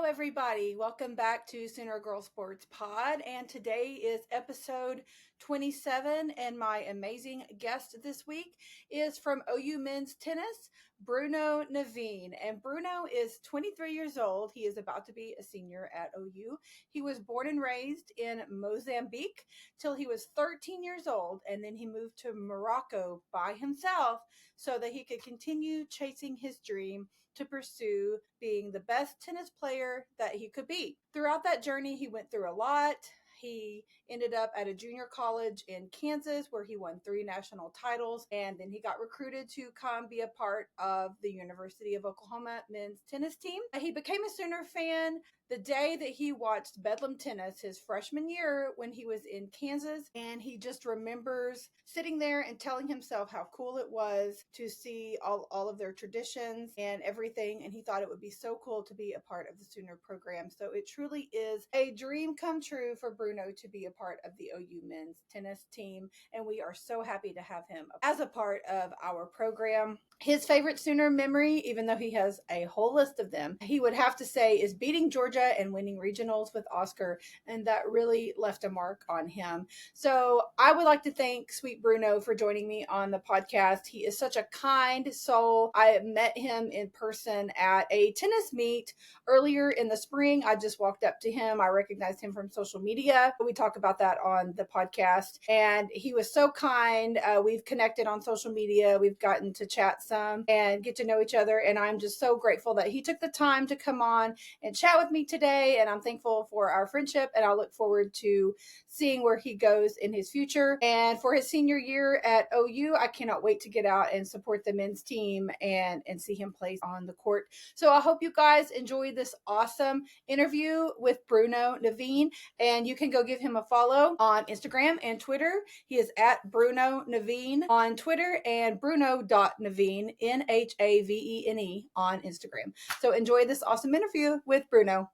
everybody. Welcome back to Sooner Girl Sports Pod. And today is episode 27. And my amazing guest this week is from OU Men's Tennis, Bruno Nhavene. And Bruno is 23 years old. He is about to be a senior at OU. He was born and raised in Mozambique till he was 13 years old. And then he moved to Morocco by himself so that he could continue chasing his dream to pursue being the best tennis player that he could be. Throughout that journey, he went through a lot. He ended up at a junior college in Kansas where he won 3 national titles, and then he got recruited to come be a part of the University of Oklahoma men's tennis team. He became a Sooner fan the day that he watched Bedlam Tennis his freshman year when he was in Kansas, and he just remembers sitting there and telling himself how cool it was to see all of their traditions and everything, and he thought it would be so cool to be a part of the Sooner program. So it truly is a dream come true for Bruno to be a part of the OU men's tennis team, and we are so happy to have him as a part of our program. His favorite Sooner memory, even though he has a whole list of them, he would have to say is beating Georgia and winning regionals with Oscar, and that really left a mark on him. So I would like to thank sweet Bruno for joining me on the podcast. He is such a kind soul. I met him in person at a tennis meet earlier in the spring. I just walked up to him. I recognized him from social media. We talk about that on the podcast, and he was so kind. We've connected on social media. We've gotten to chat some and get to know each other, and I'm just so grateful that he took the time to come on and chat with me today, and I'm thankful for our friendship, and I look forward to seeing where he goes in his future. And for his senior year at OU, I cannot wait to get out and support the men's team and see him play on the court. So I hope you guys enjoy this awesome interview with Bruno Nhavene, and you can go give him a follow on Instagram and Twitter. He is at Bruno Nhavene on Twitter and Bruno.Nhavene, Nhavene, on Instagram. So enjoy this awesome interview with Bruno.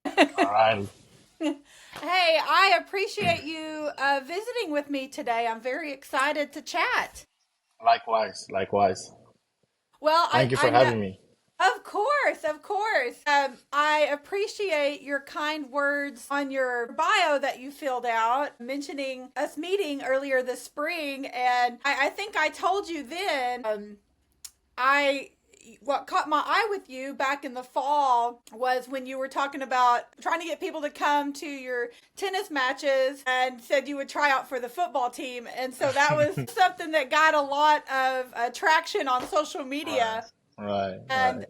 All right. Hey, I appreciate you visiting with me today. I'm very excited to chat. Likewise. Likewise. Well, Thank you I for know, having me. of course, of course. I appreciate your kind words on your bio that you filled out, mentioning us meeting earlier this spring. And I think I told you then, I what caught my eye with you back in the fall was when you were talking about trying to get people to come to your tennis matches and said you would try out for the football team. And so that was something that got a lot of traction on social Right. media. Right. And Right.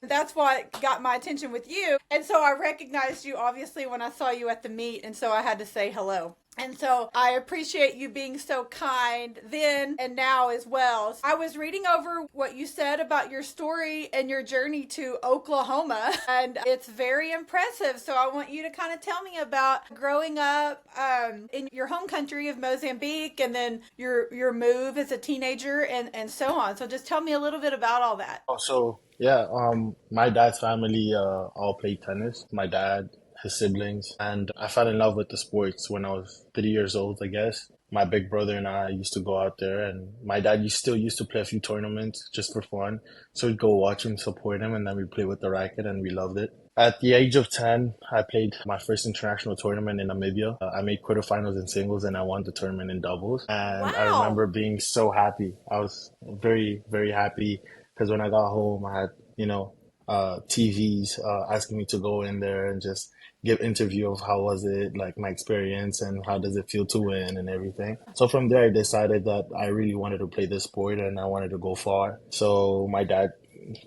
that's what got my attention with you. And so I recognized you obviously when I saw you at the meet. And so I had to say hello. And so I appreciate you being so kind then and now as well. I was reading over what you said about your story and your journey to Oklahoma, and it's very impressive. So I want you to kind of tell me about growing up in your home country of Mozambique, and then your move as a teenager, and so on. So just tell me a little bit about all that. Oh, so yeah, my dad's family all played tennis. My dad, his siblings, and I fell in love with the sports when I was 3 years old, I guess. My big brother and I used to go out there, and my dad still used to play a few tournaments just for fun. So we'd go watch him, support him, and then we play with the racket, and we loved it. At the age of 10, I played my first international tournament in Namibia. I made quarterfinals in singles, and I won the tournament in doubles. And I Wow. remember being so happy. I was very, very happy because when I got home, I had, TVs asking me to go in there and just give interview of how was it, like my experience and how does it feel to win and everything. So from there, I decided that I really wanted to play this sport and I wanted to go far. So my dad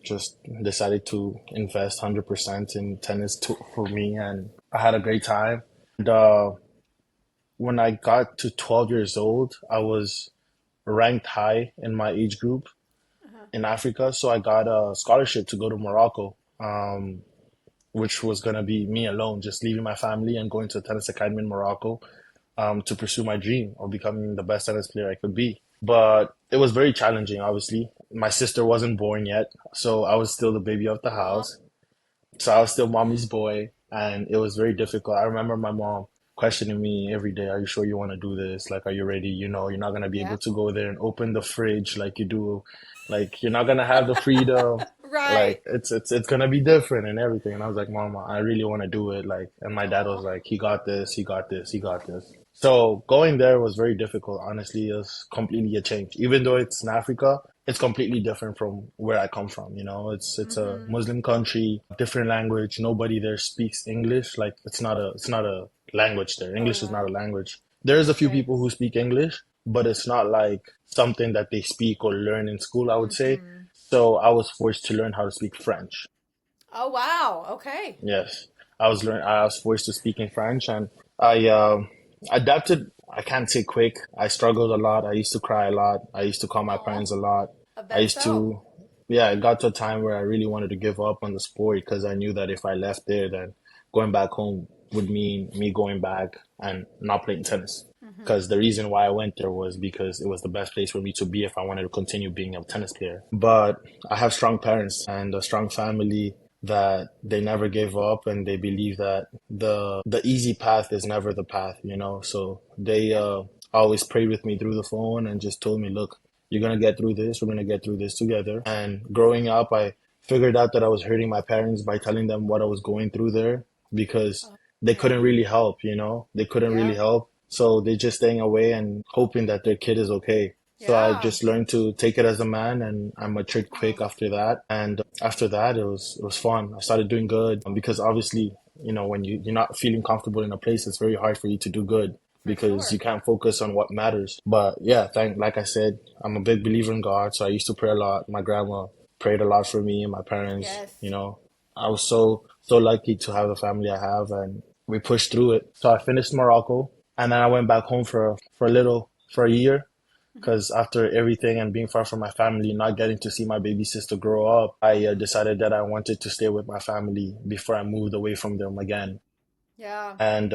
just decided to invest 100% in tennis for me, and I had a great time. And when I got to 12 years old, I was ranked high in my age group Uh-huh. in Africa, so I got a scholarship to go to Morocco. Which was going to be me alone, just leaving my family and going to a tennis academy in Morocco to pursue my dream of becoming the best tennis player I could be. But it was very challenging, obviously. My sister wasn't born yet, so I was still the baby of the Aw. house. So I was still mommy's boy, and it was very difficult. I remember my mom questioning me every day, are you sure you want to do this? Like, are you ready? You're not going to be Yeah. able to go there and open the fridge like you do. Like, you're not going to have the freedom. Right. Like it's gonna be different and everything. And I was like, Mama, I really want to do it. Like, and my dad was Oh. like, he got this, he got this, he got this. So going there was very difficult. Honestly, it was completely a change. Even though it's in Africa, it's completely different from where I come from. It's a Mm-hmm. Muslim country, different language. Nobody there speaks English. Like it's not a language there. Oh English is not a wow. language. There's a few Okay. people who speak English, but it's not like something that they speak or learn in school, I would say. Mm-hmm. So I was forced to learn how to speak French. Oh wow. Okay. Yes, I was forced to speak in French, and I adapted. I can't say quick. I struggled a lot. I used to cry a lot. I used to call my Oh, parents a lot. I I bet used so. to, yeah, it got to a time where I really wanted to give up on the sport because I knew that if I left there, then going back home would mean me going back and not playing tennis. Mm-hmm. Because the reason why I went there was because it was the best place for me to be if I wanted to continue being a tennis player. But I have strong parents and a strong family that they never gave up and they believe that the easy path is never the path, you know. So they Yeah. always prayed with me through the phone and just told me, look, you're gonna get through this. We're gonna get through this together. And growing up, I figured out that I was hurting my parents by telling them what I was going through there because Oh, they yeah. couldn't really help, you know. They couldn't really Yeah. help. So they just staying away and hoping that their kid is okay. So I Yeah. just learned to take it as a man and I matured quick Oh, after that. And after that it was fun. I started doing good because obviously, when you're not feeling comfortable in a place, it's very hard for you to do good for because you sure. can't focus on what matters. But yeah, like I said, I'm a big believer in God, so I used to pray a lot. My grandma prayed a lot for me and my parents, Yes. I was so lucky to have the family I have and we pushed through it. So I finished Morocco and then I went back home for a year Mm-hmm. because after everything and being far from my family, not getting to see my baby sister grow up, I decided that I wanted to stay with my family before I moved away from them again. Yeah. And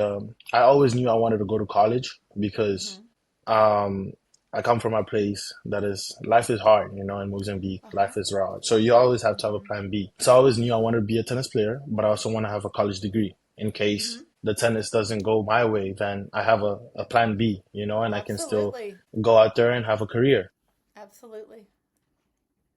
I always knew I wanted to go to college because Mm-hmm. um, I come from a place that is life is hard, in Mozambique, Uh-huh. life is raw. So you always have to have a Mm-hmm. plan B. So I always knew I wanted to be a tennis player, but I also want to have a college degree in Mm-hmm. case the tennis doesn't go my way, then I have a plan B, and I can still Absolutely. go out there and have a career. Absolutely.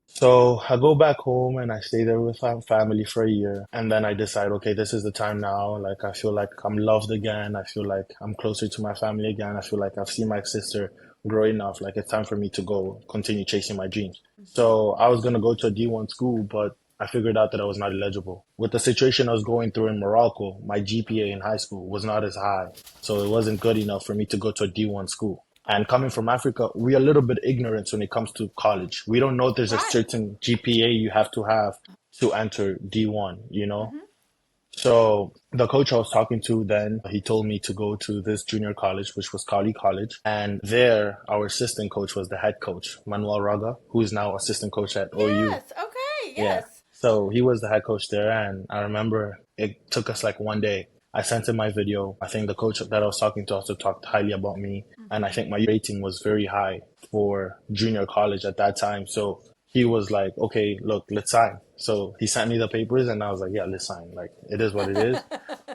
So I go back home and I stay there with my family for a year. And then I decide, okay, this is the time now. Like, I feel like I'm loved again. I feel like I'm closer to my family again. I feel like I've seen my sister grow enough. Like, it's time for me to go continue chasing my dreams. Mm-hmm. So I was going to go to a D1 school, but I figured out that I was not eligible. With the situation I was going through in Morocco, my GPA in high school was not as high. So it wasn't good enough for me to go to a D1 school. And coming from Africa, we're a little bit ignorant when it comes to college. We don't know there's a Right. certain GPA you have to enter D1, you know? Mm-hmm. So the coach I was talking to then, he told me to go to this junior college, which was Kali College. And there, our assistant coach was the head coach, Manuel Raga, who is now assistant coach at OU. Yes. Okay. Yeah. Yes. So he was the head coach there. And I remember it took us like one day. I sent him my video. I think the coach that I was talking to also talked highly about me. And I Mm-hmm. think my rating was very high for junior college at that time. So he was like, okay, look, let's sign. So he sent me the papers and I was like, yeah, let's sign. Like, it is what it is.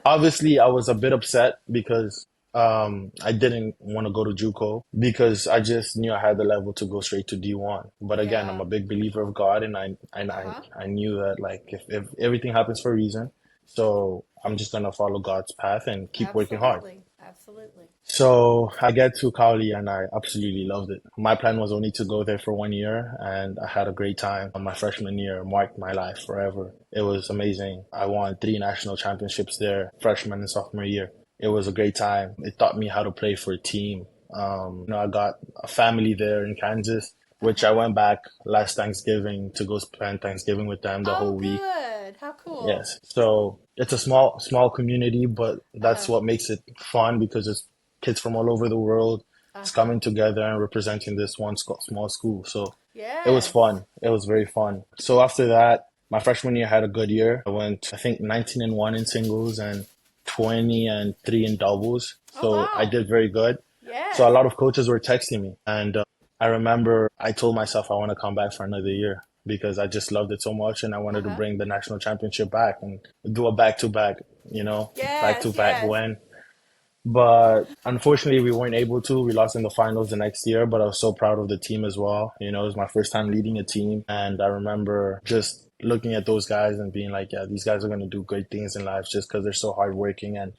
Obviously, I was a bit upset because I didn't want to go to JUCO because I just knew I had the level to go straight to D1. But again, I'm Yeah. a big believer of God, and Uh-huh. I knew that like if everything happens for a reason, so I'm just gonna follow God's path and keep working hard. Absolutely. Absolutely. So I get to Cali and I absolutely loved it. My plan was only to go there for 1 year and I had a great time. My freshman year marked my life forever. It was amazing. I won 3 national championships there, freshman and sophomore year. It was a great time. It taught me how to play for a team. I got a family there in Kansas, which I Uh-huh. went back last Thanksgiving to go spend Thanksgiving with them the Oh, whole week. good. How cool. Yes. So it's a small community, but that's Uh-huh. what makes it fun because it's kids from all over the world. It's Uh-huh. coming together and representing this one small school. So it was Yes. fun. It was very fun. So after that, my freshman year had a good year. I went, I think, 19-1 in singles and 20-3 in doubles. Oh, So I wow. did very good. So a Yes. lot of coaches were texting me, and I remember I told myself I want to come back for another year because I just loved it so much, and I wanted to Uh-huh. bring the national championship back and do a back to back, back to Yes, back yes. win. But unfortunately, we weren't able to. We lost in the finals the next year, but I was so proud of the team as well. It was my first time leading a team, and I remember just looking at those guys and being like, yeah, these guys are going to do great things in life just because they're so hardworking and,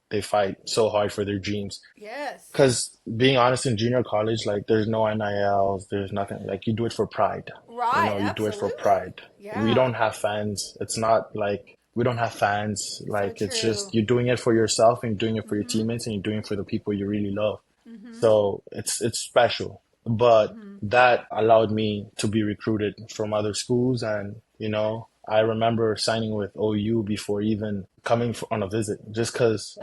they fight so hard for their dreams. Yes. Because being honest, in junior college, like there's no NILs, there's nothing. Like you do it for pride. Right, You do it for absolutely. pride. We Yeah. don't have fans. It's not like we don't have fans. So Like it's true. just you're doing it for yourself and you're doing it for your Mhm. teammates and you're doing it for the people you really love. Mhm. So it's special. But Mhm. that allowed me to be recruited from other schools and I remember signing with OU before even coming on a visit, just because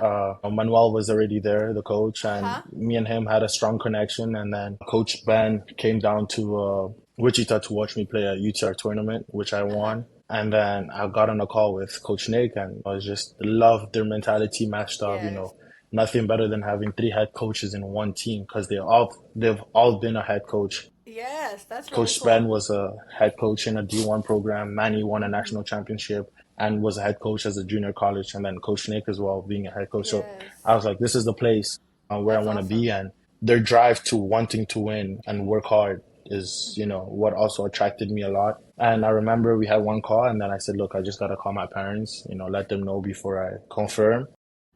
Manuel was already there, the coach, and Uh-huh. me and him had a strong connection. And then Coach Ben came down to Wichita to watch me play a UTR tournament, which I Uh-huh. won. And then I got on a call with Coach Nick, and I was just loved their mentality matched up. Yes. Nothing better than having three head coaches in one team because they've all been a head coach. Yes, that's really Coach Ben cool. was a head coach in a D1 program. Manny won a Mhm. national championship and was a head coach as a junior college. And then Coach Nick as well, being a head coach. So I Yes. was like, this is the place where I That's want to be. awesome. And their drive to wanting to win and work hard is, Mhm. what also attracted me a lot. And I remember we had one call, and then I said, look, I just got to call my parents, let them know before I confirm.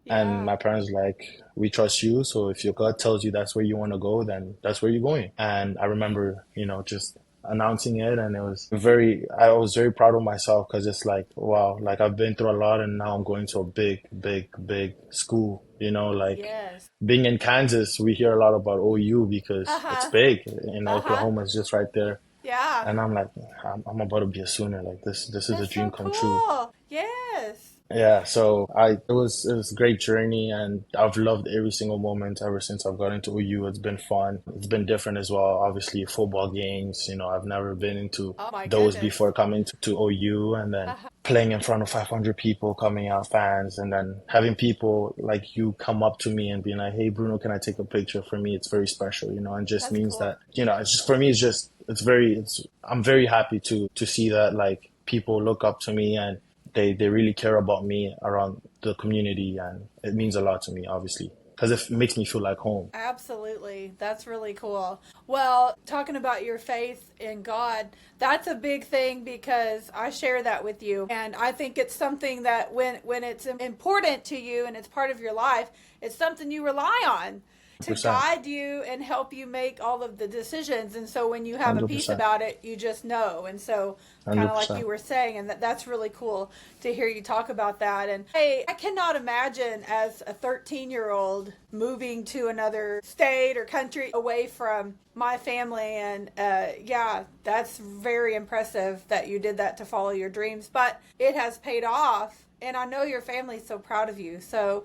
And Yeah. my parents were like, we trust you. So if your gut tells you that's where you want to go, then that's where you're going. And I remember, just announcing it. And I was very proud of myself because it's like, wow, like I've been through a lot and now I'm going to a big, big, big school, like Yes. being in Kansas, we hear a lot about OU because it's Uh-huh. big. Uh-huh. Oklahoma is just right there. Yeah. And I'm like, I'm about to be a Sooner. Like this is a That's so dream come true. cool. Yes. Yeah, so it was a great journey and I've loved every single moment ever since I've got into OU. It's been fun. It's been different as well. Obviously, football games, I've never been into Oh my those goodness. before coming to OU and then Uh-huh. playing in front of 500 people, coming out fans, and then having people like you come up to me and being like, "Hey, Bruno, can I take a picture?" For me, it's very special, and just That's means cool. that, it's just for me, I'm very happy to see that like people look up to me and they really care about me around the community, and it means a lot to me, obviously, because it makes me feel like home. Absolutely. That's really cool. Well, talking about your faith in God, that's a big thing because I share that with you. And I think it's something that when it's important to you and it's part of your life, it's something you rely on to 100%. guide you and help you make all of the decisions. And so when you have a peace 100%. about it, you just know. And so kind of like 100%. you were saying, and that's really cool to hear you talk about that. And hey, I cannot imagine as a 13-year-old moving to another state or country away from my family. And yeah, that's very impressive that you did that to follow your dreams, but it has paid off, and I know your family's so proud of you. So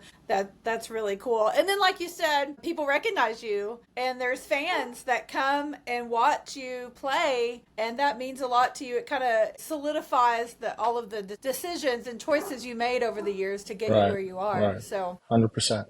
that's really cool. And then, like you said, people recognize you, and there's fans that come and watch you play, and that means a lot to you. It kind of solidifies all of the decisions and choices you made over the years to get you Right. where you are. Right. So 100%.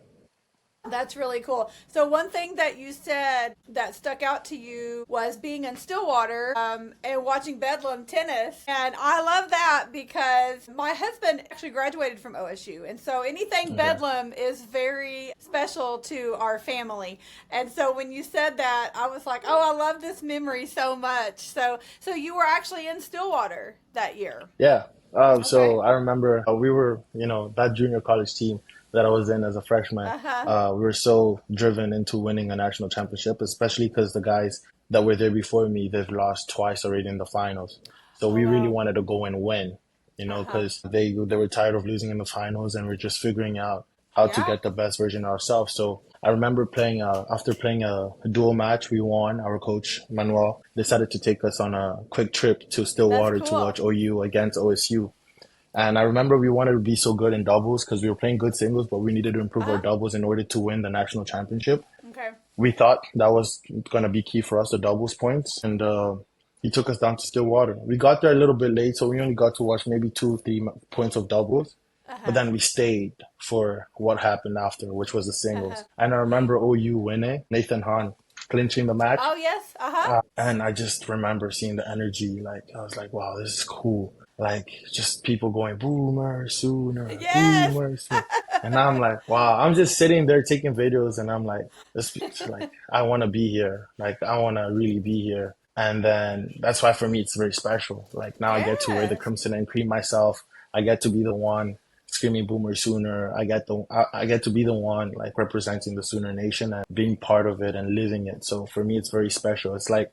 that's really cool. So one thing that you said that stuck out to you was being in Stillwater and watching Bedlam tennis. And I love that because my husband actually graduated from OSU. And so anything Okay. Bedlam is very special to our family. And so when you said that, I was like, oh, I love this memory so much. So you were actually in Stillwater that year. Yeah. Okay. So I remember we were, that junior college team that I was in as a freshman. Uh-huh. We were so driven into winning a national championship, especially because the guys that were there before me, they've lost twice already in the finals. So Oh, we really wow. wanted to go and win, Uh-huh. because they were tired of losing in the finals, and we're just figuring out how to Yeah. get the best version of ourselves. So I remember after playing a dual match, we won. Our coach Manuel decided to take us on a quick trip to That's Stillwater to watch cool. OU against OSU. And I remember we wanted to be so good in doubles because we were playing good singles, but we needed to improve our Uh-huh. doubles in order to win the national championship. Okay. We thought that was going to be key for us, the doubles points. And he took us down to Stillwater. We got there a little bit late, so we only got to watch maybe 2, 3 points of doubles. But Uh-huh. then we stayed for what happened after, which was the Uh-huh. singles. And I remember OU winning, Nathan Hahn clinching the match. Oh yes. Uh-huh. And I just remember seeing the energy. Like, I was like, wow, this is cool. Like, just people going, Boomer, Sooner, Yes. Boomer, Sooner. And I'm like, wow, I'm just sitting there taking videos and I'm like, I want to be here. Like, I want to really be here. And then that's why for me it's very special. Like now I get to wear the Yes. crimson and cream myself. I get to be the one screaming Boomer Sooner. I get to be the one like representing the Sooner Nation and being part of it and living it. So for me it's very special. It's like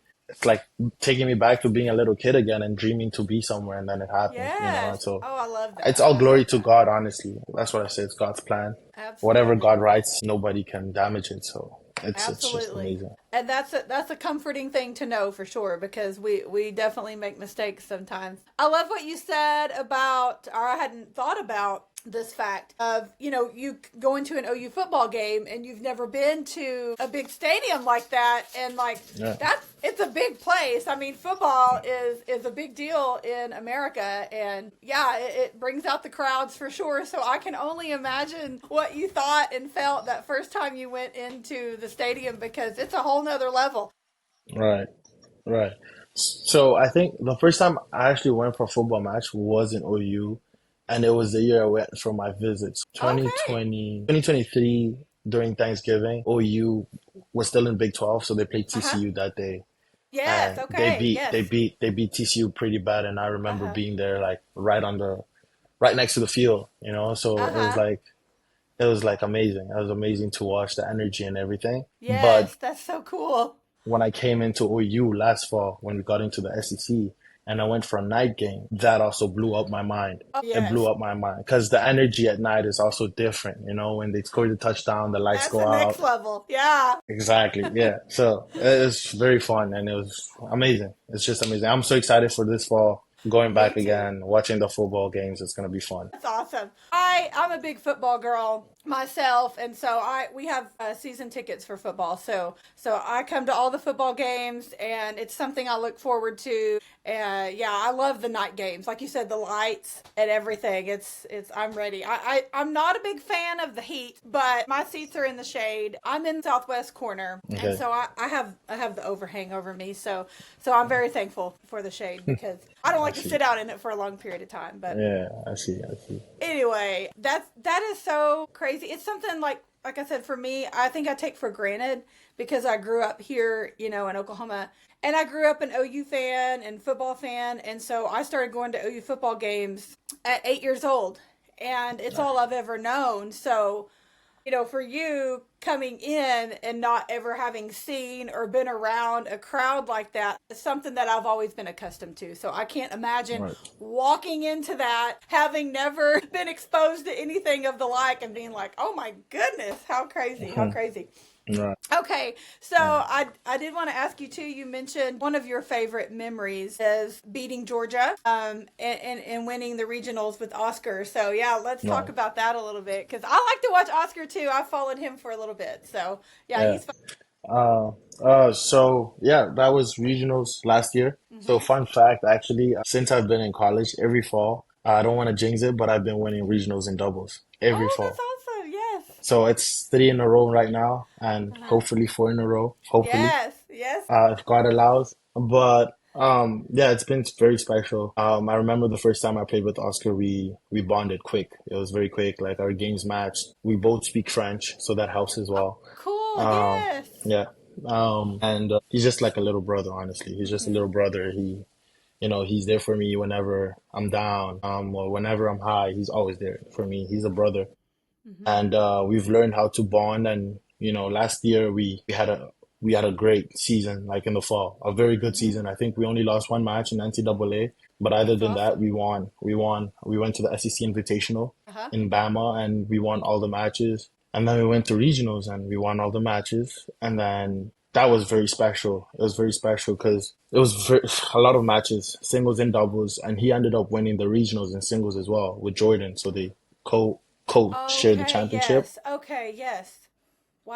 taking me back to being a little kid again and dreaming to be somewhere and then it happens, you know. And Yes. so Oh, I love it's that. all I glory love to that. God, honestly. That's what I say. It's God's plan. Whatever Absolutely. God writes, nobody can damage it. So it's just Absolutely. amazing. And that's a comforting thing to know for sure because we definitely make mistakes sometimes. I love what you said about, or I hadn't thought about this fact of, you going to an OU football game and you've never been to a big stadium like that, and like Yeah. that's it's a big place. I mean, football is a big deal in America, and yeah, it brings out the crowds for sure. So I can only imagine what you thought and felt that first time you went into the stadium because it's a whole nother level. Right. Right. So I think the first time I actually went for a football match was in OU, and it was the year I went for my visits. Okay. 2023 during Thanksgiving. OU was still in Big 12, so they played Uh huh. TCU that day, Yes. and they Okay. beat they Yes. beat they beat TCU pretty bad. And I Uh remember huh. being there like right next to the field, you know. So Uh huh. it was like amazing. It was amazing to watch the energy and everything. But Yes. That's so cool. when I came into OU last fall, when we got into the SEC, and I went for a night game, that also blew up my mind. Oh, It blew yes. up my mind because the energy at night is also different. You know, when they score the touchdown, the lights That's go the next out. level. Yeah. Exactly. Yeah. So it was very fun and it was amazing. It's just amazing. I'm so excited for this fall. Going Me back too. again, watching the football games. It's gonna be fun. That's awesome. I'm a big football girl myself, and so I we have season tickets for football. So I come to all the football games, and it's something I look forward to. Yeah, I love the night games, like you said, the lights and everything. It's I'm ready. I'm not a big fan of the heat, but my seats are in the shade. I'm in the southwest corner, and Okay. so I have the overhang over me. So I'm very thankful for the shade because I don't I like to see. sit out in it for a long period of time. But Yeah, I see. I see. anyway, that is so crazy. It's something like I said, for me, I think I take for granted because I grew up here, in Oklahoma, and I grew up an OU fan and football fan, and so I started going to OU football games at 8 years old, and it's all I've ever known. So for you coming in and not ever having seen or been around a crowd like that is something that I've always been accustomed to. So I can't imagine Right. walking into that, having never been exposed to anything of the like, and being like, oh my goodness, how crazy, how crazy. Right. Okay, so Yeah. I did want to ask you too. You mentioned one of your favorite memories is beating Georgia, and winning the regionals with Oscar. So yeah, let's talk Right. about that a little bit because I like to watch Oscar too. I followed him for a little bit, so yeah, Yeah. he's fun. So yeah, that was regionals last year. So Mm-hmm. fun fact, actually, since I've been in college, every fall, I don't want to jinx it, but I've been winning regionals in doubles every Oh, that's fall. awesome. Yes. So it's three in a row right now, and Uh-huh. hopefully four in a row, hopefully, Yes. Yes. if God allows. But yeah, it's been very special. I remember the first time I played with Oscar, we bonded quick. It was very quick. Like our games matched. We both speak French, so that helps as Oh, well. cool. Um, Yes. yeah. And he's just like a little brother, honestly. He's just a Mm-hmm. little brother. He's there for me whenever I'm down, or whenever I'm high. He's always there for me. He's a brother, Mm-hmm. and we've learned how to bond. And last year we had a great season, like in the fall, a very good Mm-hmm. season. I think we only lost one match in NCAA, but other That's than that, awesome. we won. We won. We went to the SEC Invitational Uh huh. in Bama, and we won all the matches. And then we went to regionals, and we won all the matches. And then that was very special. It was very special because it was a lot of matches, singles and doubles, and he ended up winning the regionals in singles as well with Jordan. So they co-shared the Okay. championship, Yes. Okay. Yes.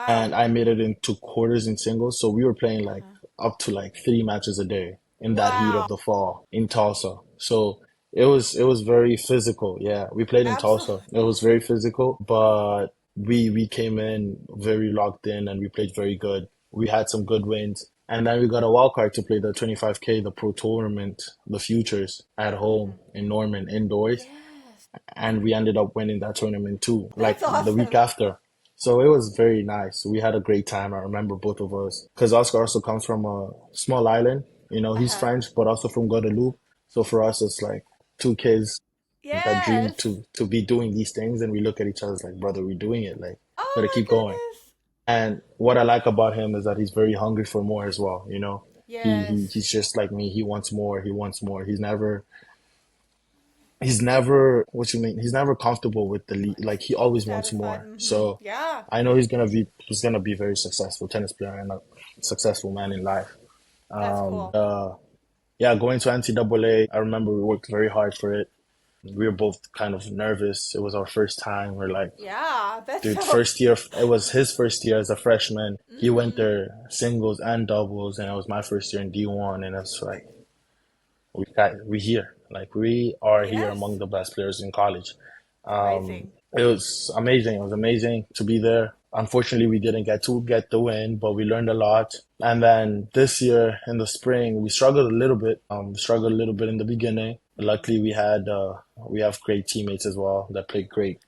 and Wow. I made it into quarters in singles. So we were playing Uh like huh. up to like three matches a day in that heat of Wow. the fall in Tulsa. So it was very physical. Yeah, we played in Absolutely. Tulsa. It was very physical, but we came in very locked in and we played very good. We had some good wins. And then we got a wild card to play the 25K, the pro tournament, the futures at home in Norman indoors, Yes. and we ended up winning that tournament too, like That's the week awesome. after. So it was very nice. We had a great time. I remember both of us because Oscar also comes from a small island. He's Uh-huh. French, but also from Guadeloupe. So for us, it's like two kids that dream Yes. to be doing these things, and we look at each other like, brother, we're doing it. Like, gotta Oh keep my going. goodness. And what I like about him is that he's very hungry for more as well. Yes. He's just like me. He wants more. He wants more. He's never what you mean. He's never comfortable with the lead. Like he always wants Satisfied. more. Mm-hmm. So Yeah. I know he's gonna be very successful tennis player and a successful man in life. That's cool. Yeah, going to NCAA, I remember we worked very hard for it. We were both kind of nervous. It was our first time. We're like, Yeah. That's dude, so. first year. It was his first year as a freshman. He went Mm-hmm. there singles and doubles, and it was my first year in D1. And it's like we here, like we are here among Yes. the best players in college. Amazing. It was amazing. It was amazing to be there. Unfortunately, we didn't get the win, but we learned a lot. And then this year in the spring, we struggled a little bit. We struggled a little bit in the beginning. But luckily, we have great teammates as well that play great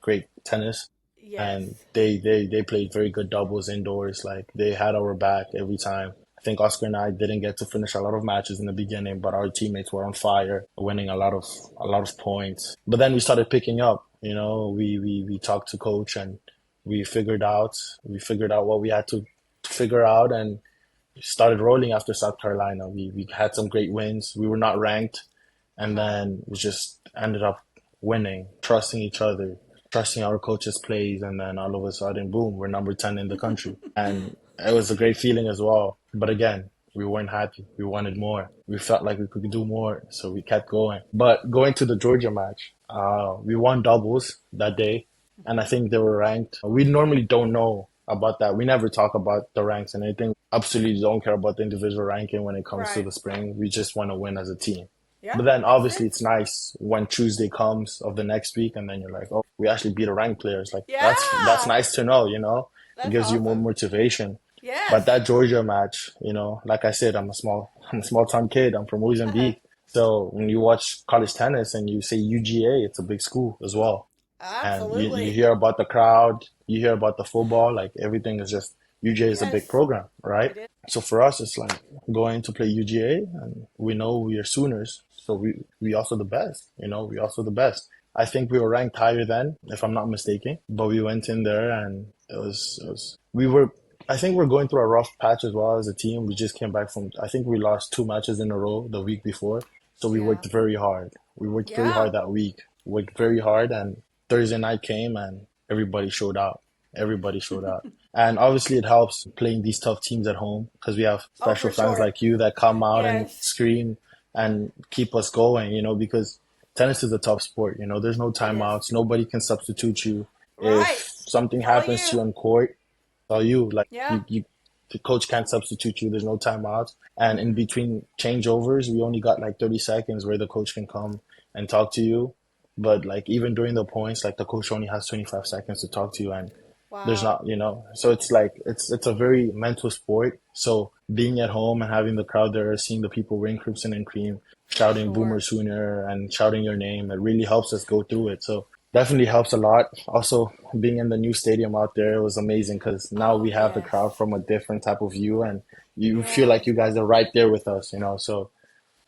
tennis, and Yes. they played very good doubles indoors. Like they had our back every time. I think Oscar and I didn't get to finish a lot of matches in the beginning, but our teammates were on fire, winning a lot of points. But then we started picking up. We talked to coach and we figured out what we had to figure out and started rolling after South Carolina. We had some great wins. We were not ranked, and Uh-huh. then we just ended up winning, trusting each other, trusting our coaches' plays, and then all of a sudden, boom, we're number 10 in the country. And it was a great feeling as well. But again, we weren't happy. We wanted more. We felt like we could do more, so we kept going. But going to the Georgia match, we won doubles that day, and I think they were ranked. We normally don't know about that. We never talk about the ranks and anything. Absolutely don't care about the individual ranking when it comes to Right. the spring. We just want to win as a team. Yeah. But then Makes obviously it's sense. nice when Tuesday comes of the next week and then you're like, oh, we actually beat a ranked player. It's like that's Yeah. nice to know. It That's gives you more awesome. motivation. But Yes. that Georgia match, like I said, I'm a small town kid. I'm from Uh-huh. Mozambique. So when you watch college tennis and you say UGA, it's a big school as well. And you Absolutely. hear about the crowd, you hear about the football, like everything is just UGA is a big Yes. program, right? It is. So for us, it's like going to play UGA, and we know we are Sooners, so we also the best, we also the best. I think we were ranked higher then, if I'm not mistaken, but we went in there and it was we were. I think we're going through a rough patch as well as a team. We just came back from. I think we lost two matches in a row the week before, so we Yeah. worked very hard. We worked very Yeah. hard that week. Worked very hard, and Thursday night came and everybody showed out. Everybody showed out. And obviously, it helps playing these tough teams at home because we have Oh, special for fans sure. like you that come out and Yes. scream and keep us going, because tennis is a tough sport. There's no It is. timeouts. Nobody can substitute you. Right. If something It's all happens to you. you on court, it's all you. Like, Yeah. the coach can't substitute you. There's no timeouts. And in Mm-mm. between changeovers, we only got like 30 seconds where the coach can come and talk to you. But like even during the points, like the coach only has 25 seconds to talk to you, and there's Wow. not. So it's like it's a very mental sport. So being at home and having the crowd there, seeing the people wearing crimson and cream, For shouting Boomer sure. Sooner and shouting your name, it really helps us go through it. So definitely helps a lot. Also, being in the new stadium out there, it was amazing because now Oh, we have the crowd yes. from a different type of view, and you feel like Yes. you guys are right there with us. So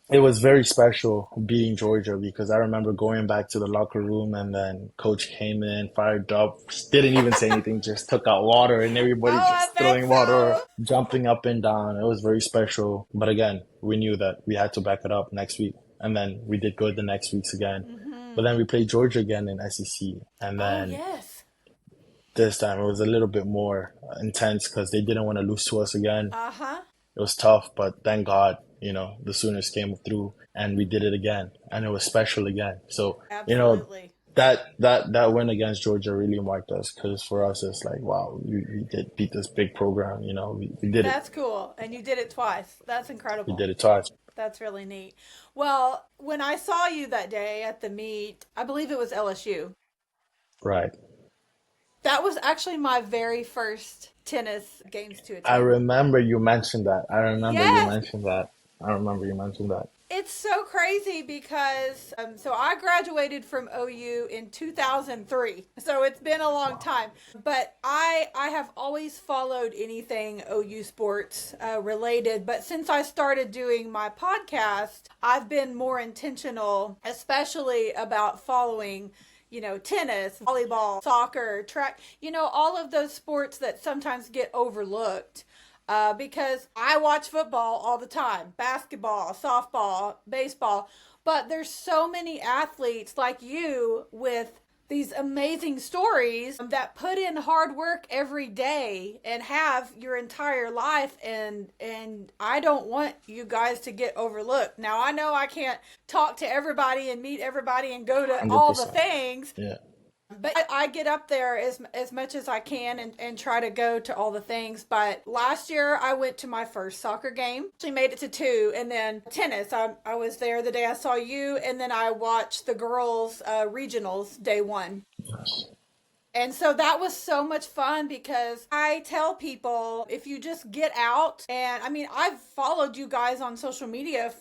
it was very special beating Georgia because I remember going back to the locker room and then coach came in, fired up, didn't even say anything, just took out water and everybody Oh, I just bet throwing water, so. jumping up and down. It was very special. But again, we knew that we had to back it up next week. And then we did good the next weeks again. But Mm-hmm. then we played Georgia again in SEC. And Oh, then yes. this time it was a little bit more intense because they didn't want to lose to us again. Uh-huh. It was tough, but thank God, the Sooners came through and we did it again, and it was special again. So, Absolutely. that win against Georgia really marked us because for us it's like, wow, we did beat this big program. We did it. That's cool. And you did it twice. That's We incredible. did it twice. That's really neat. Well, when I saw you that day at the meet, I believe it was LSU. Right. That was actually my very first tennis games to I attend. remember you mentioned that. I remember you Yes. mentioned that. I remember you mentioned that. It's so crazy because so I graduated from OU in 2003. So it's been a long Wow. time, but I have always followed anything OU sports related, but since I started doing my podcast, I've been more intentional, especially about following tennis, volleyball, soccer, track, all of those sports that sometimes get overlooked. Because I watch football all the time, basketball, softball, baseball, but there's so many athletes like you with these amazing stories that put in hard work every day and have your entire life, and I don't want you guys to get overlooked. Now I know I can't talk to everybody and meet everybody and go to all the 100%. things, Yeah. but I get up there as much as I can and try to go to all the things. But last year I went to my first soccer game. Actually made it to two, and then tennis. I was there the day I saw you, and then I watched the girls regionals day one. Yes. And so that was so much fun because I tell people if you just get out, and I mean, I've followed you guys on social media,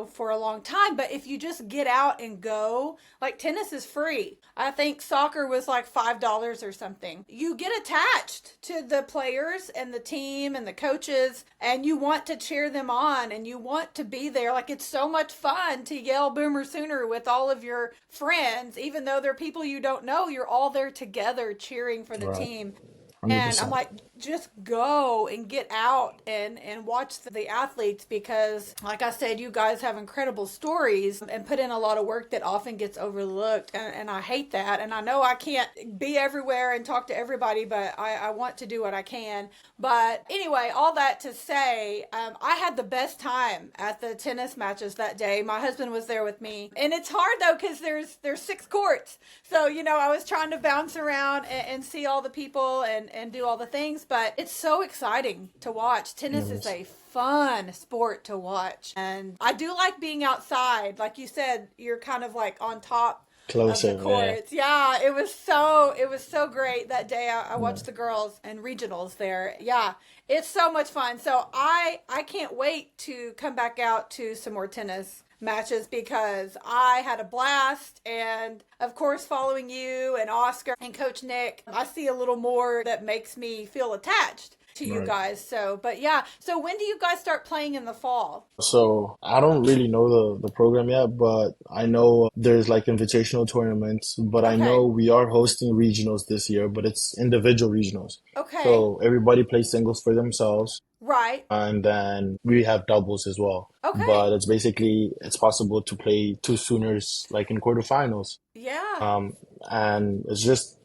for a long time, but if you just get out and go, like tennis is free. I think soccer was like $5 or something. You get attached to the players and the team and the coaches, and you want to cheer them on and you want to be there. Like it's so much fun to yell Boomer Sooner with all of your friends, even though they're people you don't know, you're all there together cheering for the Right. team. And I'm 100%. like, just go and get out and watch the athletes because, like I said, you guys have incredible stories and put in a lot of work that often gets overlooked. And I hate that. And I know I can't be everywhere and talk to everybody, but I want to do what I can. But anyway, all that to say, I had the best time at the tennis matches that day. My husband was there with me. And it's hard though because there's six courts. So, I was trying to bounce around and see all the people and do all the things, but it's so exciting to watch. Tennis is Yes. a fun sport to watch. And I do like being outside. Like you said, you're kind of like on top of the Closer. Yeah. courts. Yeah, it was so great that day. I Yeah. watched the girls and regionals there. Yeah, it's so much fun. So I can't wait to come back out to some more tennis matches because I had a blast, and of course following you and Oscar and Coach Nick, I see a little more that makes me feel attached to you Right. guys. So but yeah, so when do you guys start playing in the fall? So I don't really know the program yet, but I know there's like invitational tournaments, but I Okay. know we are hosting regionals this year, but it's individual regionals. Okay. So everybody plays singles for themselves, Right. and then we have doubles as well. Okay. But it's possible to play two Sooners like in quarterfinals. Yeah. Um, and it's just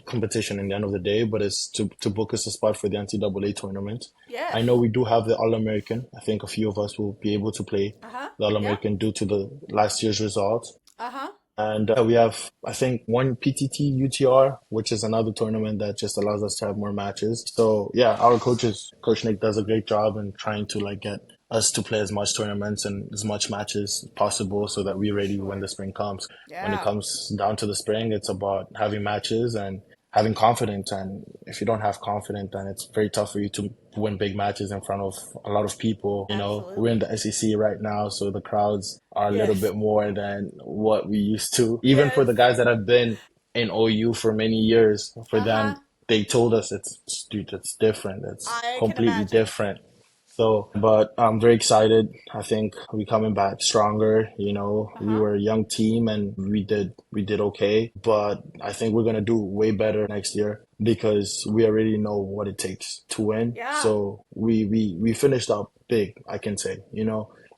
competition in the end of the day, but it's to book us a spot for the NCAA tournament. I know Yes. we do have the All-American. I think a few of us will be able to play Uh-huh. the Yeah. All-American due to the last year's results. Uh-huh. And we have, I think, one PTT UTR, which is another tournament that just allows us to have more matches. So yeah, our Coach Nick does a great job in trying to like get us to play as much tournaments and as much matches as possible so that we're For ready when sure. the spring comes. When it Yeah. comes down to the spring, it's about having matches and having confidence. And if you don't have confidence, then it's very tough for you to win big matches in front of a lot of people. We're in Absolutely. the SEC right now, so the crowds are a little Yes. bit more than what we used to. Even for Yes. the guys that have been in OU for many years, for them, Uh-huh. they told us dude, it's different. It's I can completely imagine. different. So, but I'm very excited. I think we coming back stronger. We Uh-huh. were a young team and we did okay, but I think we're gonna do way better next year because we already know what it takes to win. Yeah. So we finished up big, I can say.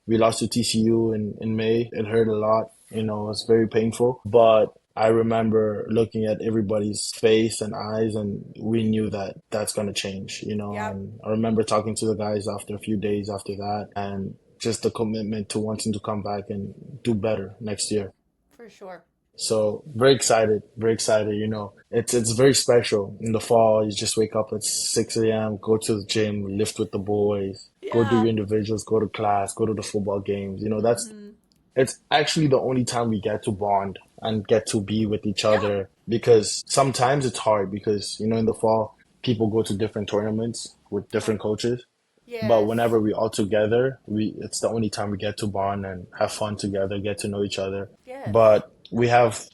We lost to TCU in May. It hurt a lot. It was very painful, but I remember looking at everybody's face and eyes, and we knew that that's going to change. Yep. And I remember talking to the guys after a few days after that, and just the commitment to wanting to come back and do better next year. For sure. So very excited, very excited. It's very special in the fall. You just wake up at 6 a.m., go to the gym, lift with the boys, go do your Yeah. individuals, go to class, go to the football games. That's Mm-hmm. it's actually the only time we get to bond and get to be with each Yeah. other because sometimes it's hard because in the fall people go to different tournaments with Uh, different coaches. But Yes. whenever we all together, we it's the only time we get to bond and have fun together, get to know each other. Yes. But we have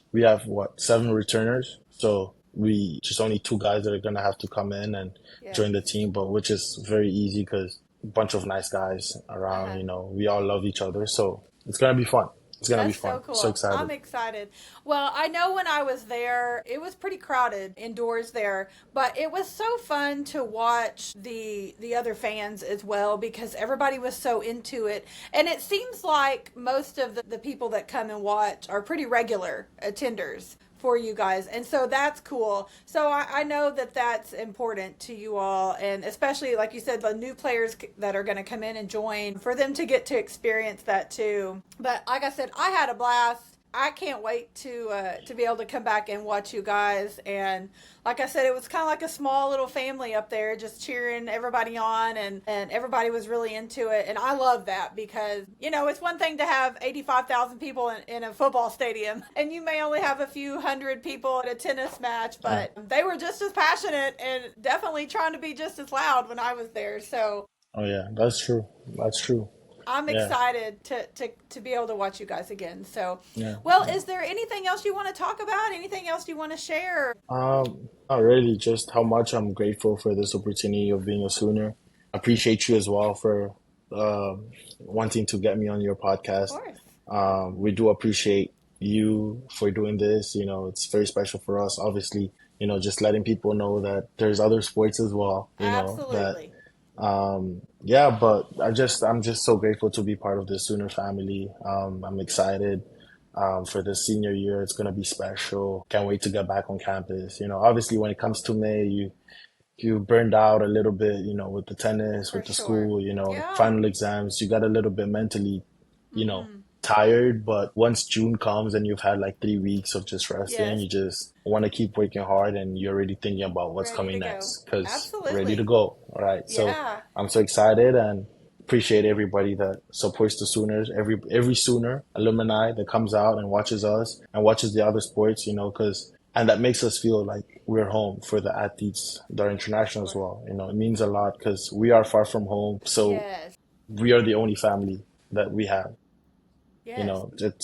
what, seven returners, so we just only two guys that are gonna have to come in and Yes. join the team, but which is very easy because a bunch of nice guys around. Uh-huh. We all love each other, so it's gonna be fun. It's gonna be That's fun. so So cool. I'm excited. excited. Well, I know when I was there, it was pretty crowded indoors there, but it was so fun to watch the other fans as well because everybody was so into it. And it seems like most of the people that come and watch are pretty regular attenders for you guys. And so that's cool. So I know that that's important to you all. And especially, like you said, the new players that are going to come in and join for them to get to experience that too. But like I said, I had a blast. I can't wait to be able to come back and watch you guys. And like I said, it was kind of like a small little family up there, just cheering everybody on, and everybody was really into it. And I love that because it's one thing to have 85,000 people in a football stadium, and you may only have a few hundred people at a tennis match, Yeah. but they were just as passionate and definitely trying to be just as loud when I was there. So Oh yeah, that's true. That's true. I'm Yeah. excited to be able to watch you guys again. So, Yeah. well, is there anything else you want to talk about? Anything else you want to share? Not really, just how much I'm grateful for this opportunity of being a Sooner. I appreciate you as well for wanting to get me on your Of podcast. course. We do appreciate you for doing this. It's very special for us. Obviously, just letting people know that there's other sports as well, that Absolutely. yeah, but I'm just so grateful to be part of the Sooner family. I'm excited for the senior year. It's gonna be special. Can't wait to get back on campus. Obviously when it comes to May, you burned out a little bit, with the tennis, For with the sure. school, Yeah. final exams. You got a little bit mentally, Mm-hmm. tired. But once June comes and you've had like 3 weeks of just resting, Yes. you just want to keep working hard and you're already thinking about what's Ready coming to go. next because ready to Absolutely. go. All right. So Yeah. I'm so excited and appreciate everybody that supports the Sooners, every Sooner alumni that comes out and watches us and watches the other sports, because and that makes us feel like we're home for the athletes that are For international as sure. well. It means a lot because we are far from home, so Yes. we are the only family that we have. Yes.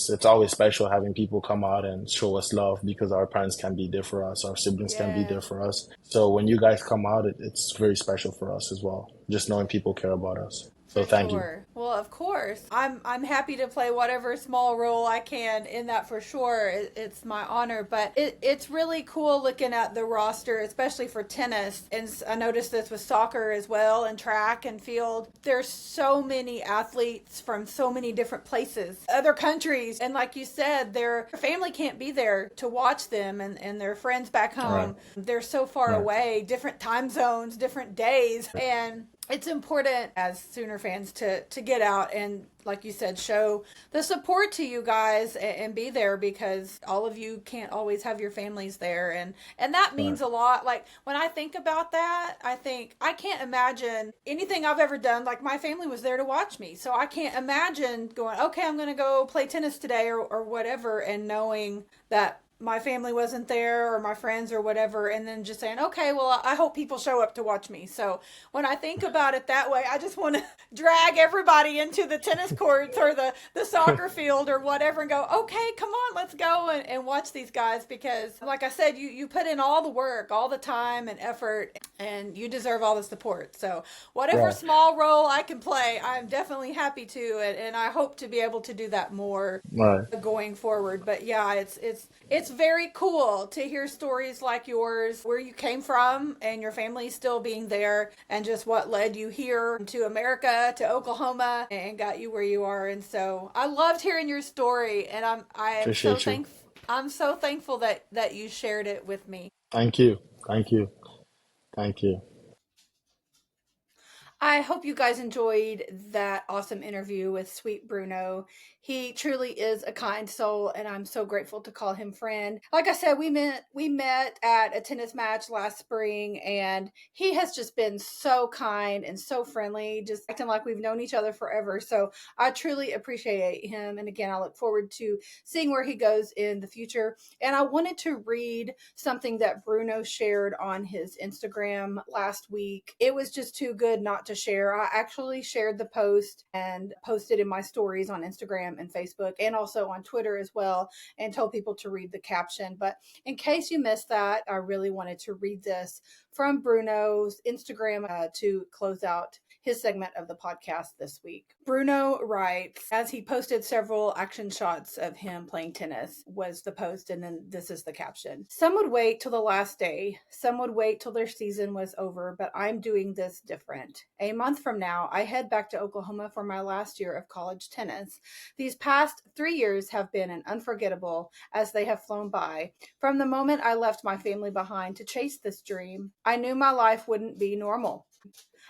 It's always special having people come out and show us love because our parents can be there for us, our siblings can be there Yes. for us. So when you guys come out, it's very special for us as well, just knowing people care about us. So For thank you. sure. Well, of course. I'm happy to play whatever small role I can in that for sure. It's my honor, but it's really cool looking at the roster, especially for tennis. And I noticed this with soccer as well, and track and field. There's so many athletes from so many different places, other countries, and like you said, their family can't be there to watch them, and their friends back All right. home. They're so far All right. away, different time zones, different days, and it's important as Sooner fans to get out and, like you said, show the support to you guys and be there because all of you can't always have your families there, and that All right. means a lot. Like when I think about that, I think I can't imagine anything I've ever done. Like my family was there to watch me, so I can't imagine going, okay, I'm going to go play tennis today or whatever, and knowing that my family wasn't there or my friends or whatever, and then just saying, okay, well, I hope people show up to watch me. So when I think about it that way, I just want to drag everybody into the tennis courts or the soccer field or whatever and go, okay, come on, let's go and watch these guys because, like I said, you put in all the work, all the time and effort, and you deserve all the support. So whatever Right. small role I can play, I'm definitely happy to, and I hope to be able to do that more Right. going forward. But yeah, it's very cool to hear stories like yours, where you came from and your family still being there, and just what led you here to America, to Oklahoma, and got you where you are. And so I loved hearing your story, and I am so Appreciate you. thankful. I'm so thankful that you shared it with me. Thank you. Thank you. Thank you. I hope you guys enjoyed that awesome interview with Sweet Bruno. He truly is a kind soul, and I'm so grateful to call him friend. Like I said, we met at a tennis match last spring, and he has just been so kind and so friendly, just acting like we've known each other forever. So I truly appreciate him, and again, I look forward to seeing where he goes in the future. And I wanted to read something that Bruno shared on his Instagram last week. It was just too good not to to share. I actually shared the post and posted in my stories on Instagram and Facebook and also on Twitter as well, and told people to read the caption. But in case you missed that, I really wanted to read this from Bruno's Instagram to close out his segment of the podcast this week. Bruno writes, as he posted several action shots of him playing tennis, was the post, and then this is the caption. Some would wait till the last day. Some would wait till their season was over, but I'm doing this different. A month from now, I head back to Oklahoma for my last year of college tennis. These past 3 years have been unforgettable as they have flown by. From the moment I left my family behind to chase this dream, I knew my life wouldn't be normal.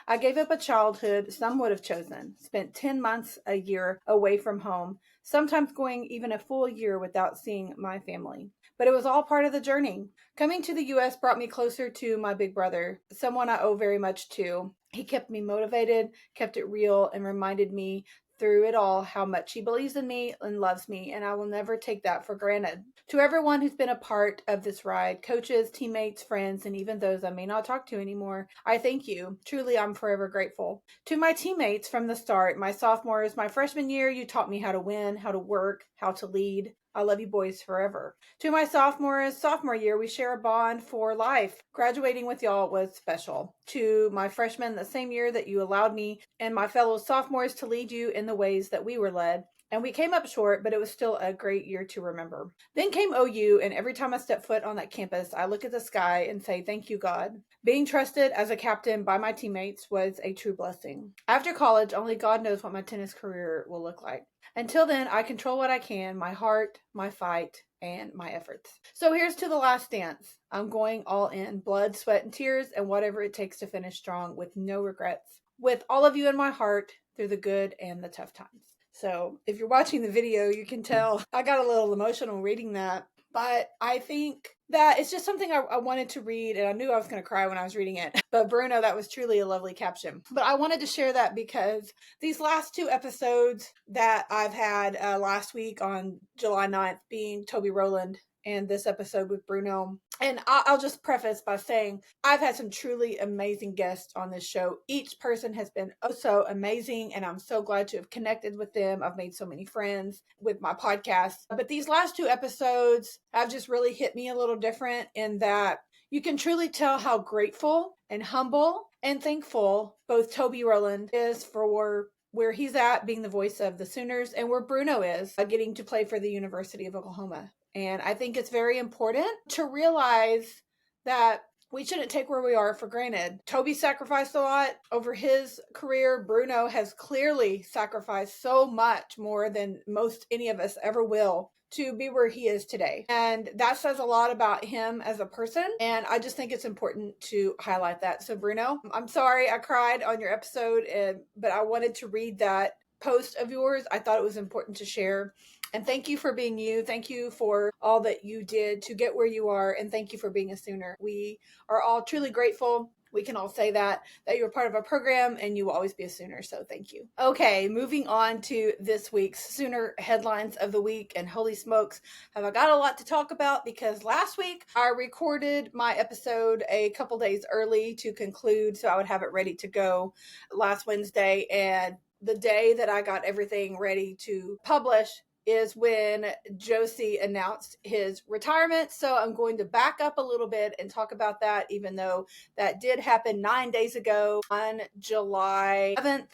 I gave up a childhood some would have chosen, spent 10 months a year away from home, sometimes going even a full year without seeing my family. But it was all part of the journey. Coming to the U.S. brought me closer to my big brother, someone I owe very much to. He kept me motivated, kept it real, and reminded me through it all how much he believes in me and loves me, and I will never take that for granted. To everyone who's been a part of this ride, coaches, teammates, friends, and even those I may not talk to anymore, I thank you. Truly, I'm forever grateful. To my teammates from the start, my sophomores, my freshman year, you taught me how to win, how to work, how to lead. I love you boys forever. To my sophomore year, we share a bond for life. Graduating with y'all was special. To my freshmen, the same year that you allowed me and my fellow sophomores to lead you in the ways that we were led. And we came up short, but it was still a great year to remember. Then came OU, and every time I step foot on that campus, I look at the sky and say, thank you, God. Being trusted as a captain by my teammates was a true blessing. After college, only God knows what my tennis career will look like. Until then, I control what I can, my heart, my fight, and my efforts. So here's to the last dance. I'm going all in, blood, sweat, and tears, and whatever it takes to finish strong with no regrets. With all of you in my heart through the good and the tough times. So if you're watching the video, you can tell I got a little emotional reading that. But I think that it's just something I wanted to read, and I knew I was going to cry when I was reading it. But Bruno, that was truly a lovely caption. But I wanted to share that because these last two episodes that I've had last week on July 9th being Toby Rowland and this episode with Bruno. And I'll just preface by saying I've had some truly amazing guests on this show. Each person has been oh so amazing, and I'm so glad to have connected with them. I've made so many friends with my podcast. But these last two episodes have just really hit me a little different in that you can truly tell how grateful and humble and thankful both Toby Rowland is for where he's at being the voice of the Sooners and where Bruno is getting to play for the University of Oklahoma. And I think it's very important to realize that we shouldn't take where we are for granted. Toby sacrificed a lot over his career. Bruno has clearly sacrificed so much more than most any of us ever will to be where he is today. And that says a lot about him as a person. And I just think it's important to highlight that. So Bruno, I'm sorry I cried on your episode, but I wanted to read that post of yours. I thought it was important to share. And thank you for being you. Thank you for all that you did to get where you are. And thank you for being a Sooner. We are all truly grateful. We can all say that you're part of our program and you will always be a Sooner. So thank you. Okay, moving on to this week's Sooner headlines of the week. And holy smokes, have I got a lot to talk about, because last week I recorded my episode a couple days early to conclude so I would have it ready to go last Wednesday. And the day that I got everything ready to publish is when Josie announced his retirement. So I'm going to back up a little bit and talk about that, even though that did happen 9 days ago on July 7th.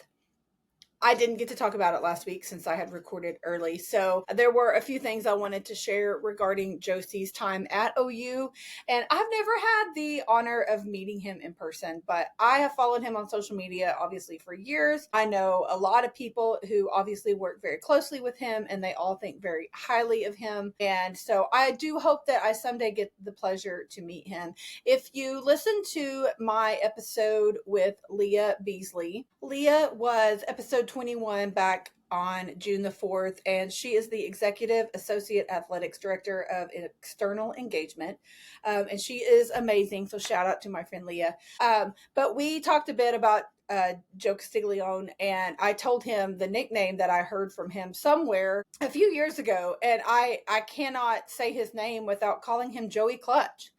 I didn't get to talk about it last week since I had recorded early. So there were a few things I wanted to share regarding Josie's time at OU. And I've never had the honor of meeting him in person, but I have followed him on social media, obviously, for years. I know a lot of people who obviously work very closely with him, and they all think very highly of him. And so I do hope that I someday get the pleasure to meet him. If you listen to my episode with Leah Beasley, Leah was episode 21 back on June the 4th, and she is the Executive Associate Athletics Director of External Engagement, and she is amazing, so shout out to my friend Leah. But we talked a bit about Joe Castiglione, and I told him the nickname that I heard from him somewhere a few years ago, and I cannot say his name without calling him Joey Clutch.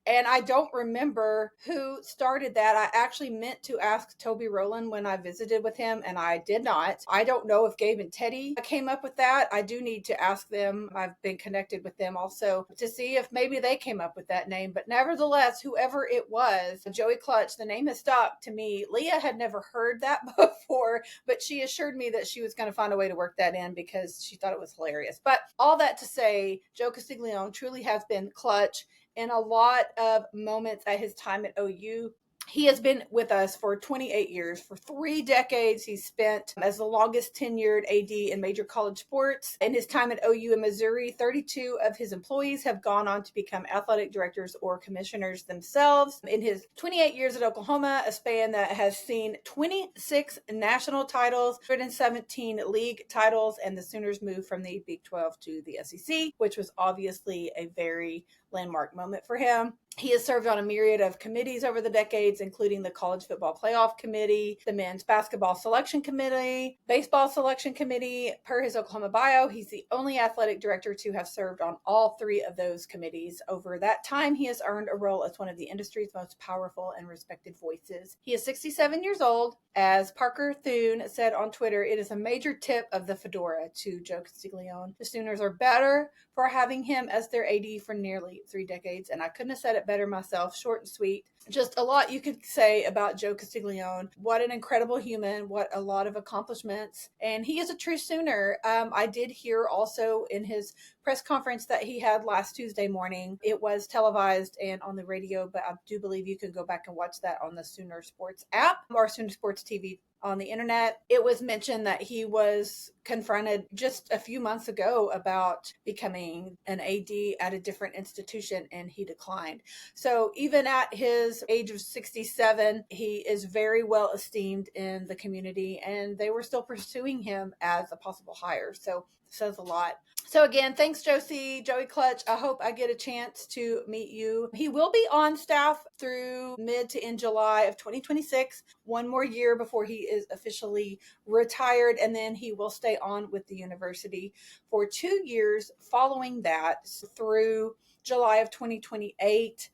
And I don't remember who started that. I actually meant to ask Toby Rowland when I visited with him, and I did not. I don't know if Gabe and Teddy came up with that. I do need to ask them. I've been connected with them also to see if maybe they came up with that name. But nevertheless, whoever it was, Joey Clutch, the name has stuck to me. Leah had never heard that before, but she assured me that she was going to find a way to work that in because she thought it was hilarious. But all that to say, Joe Castiglione truly has been clutch in a lot of moments at his time at OU. He has been with us for 28 years. For 3 decades, he's spent as the longest tenured AD in major college sports. In his time at OU in Missouri, 32 of his employees have gone on to become athletic directors or commissioners themselves. In his 28 years at Oklahoma, a span that has seen 26 national titles, 117 league titles, and the Sooners moved from the Big 12 to the SEC, which was obviously a very landmark moment for him. He has served on a myriad of committees over the decades, including the College Football Playoff Committee, the Men's Basketball Selection Committee, Baseball Selection Committee. Per his Oklahoma bio, he's the only athletic director to have served on all 3 of those committees. Over that time, he has earned a role as one of the industry's most powerful and respected voices. He is 67 years old. As Parker Thune said on Twitter, it is a major tip of the fedora to Joe Castiglione. The Sooners are better for having him as their AD for nearly 3 decades, and I couldn't have said it better myself. Short and sweet. Just a lot you could say about Joe Castiglione. What an incredible human. What a lot of accomplishments. And he is a true Sooner. I did hear also in his press conference that he had last Tuesday morning. It was televised and on the radio, but I do believe you can go back and watch that on the Sooner Sports app or Sooner Sports TV on the internet. It was mentioned that he was confronted just a few months ago about becoming an AD at a different institution, and he declined. So even at his age of 67, he is very well esteemed in the community, and they were still pursuing him as a possible hire. So it says a lot. So again, thanks, Joey Clutch. I hope I get a chance to meet you. He will be on staff through mid to end July of 2026, 1 more year before he is officially retired, and then he will stay on with the university for 2 years following that through July of 2028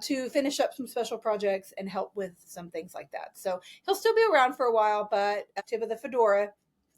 to finish up some special projects and help with some things like that. So he'll still be around for a while, but tip of the fedora,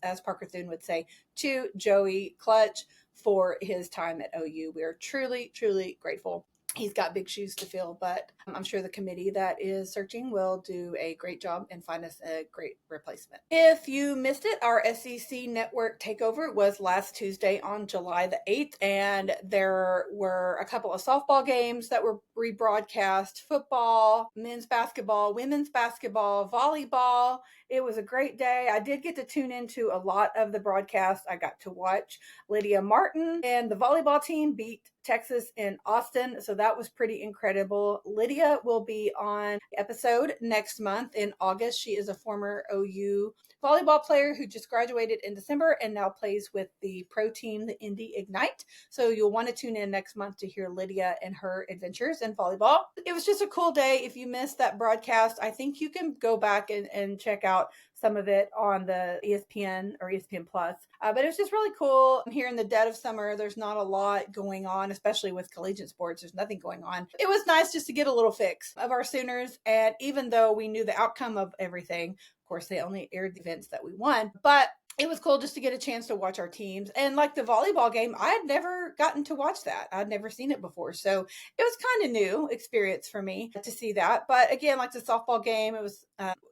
as Parker Thune would say, to Joey Clutch for his time at OU. We are truly, truly grateful. He's got big shoes to fill, but I'm sure the committee that is searching will do a great job and find us a great replacement. If you missed it, our SEC network takeover was last Tuesday on July the 8th, and there were a couple of softball games that were rebroadcast, football, men's basketball, women's basketball, volleyball. It was a great day. I did get to tune into a lot of the broadcast. I got to watch Lydia Martin and the volleyball team beat Texas in Austin. So that was pretty incredible. Lydia will be on episode next month in August. She is a former OU volleyball player who just graduated in December and now plays with the pro team, the Indy Ignite. So you'll want to tune in next month to hear Lydia and her adventures in volleyball. It was just a cool day. If you missed that broadcast, I think you can go back and check out some of it on the ESPN or ESPN Plus. But it was just really cool. Here in the dead of summer, there's not a lot going on, especially with collegiate sports. There's nothing going on. It was nice just to get a little fix of our Sooners. And even though we knew the outcome of everything, of course, they only aired the events that we won, but it was cool just to get a chance to watch our teams. And like the volleyball game, I had never gotten to watch that. I'd never seen it before. So it was kind of new experience for me to see that. But again, like the softball game, it was,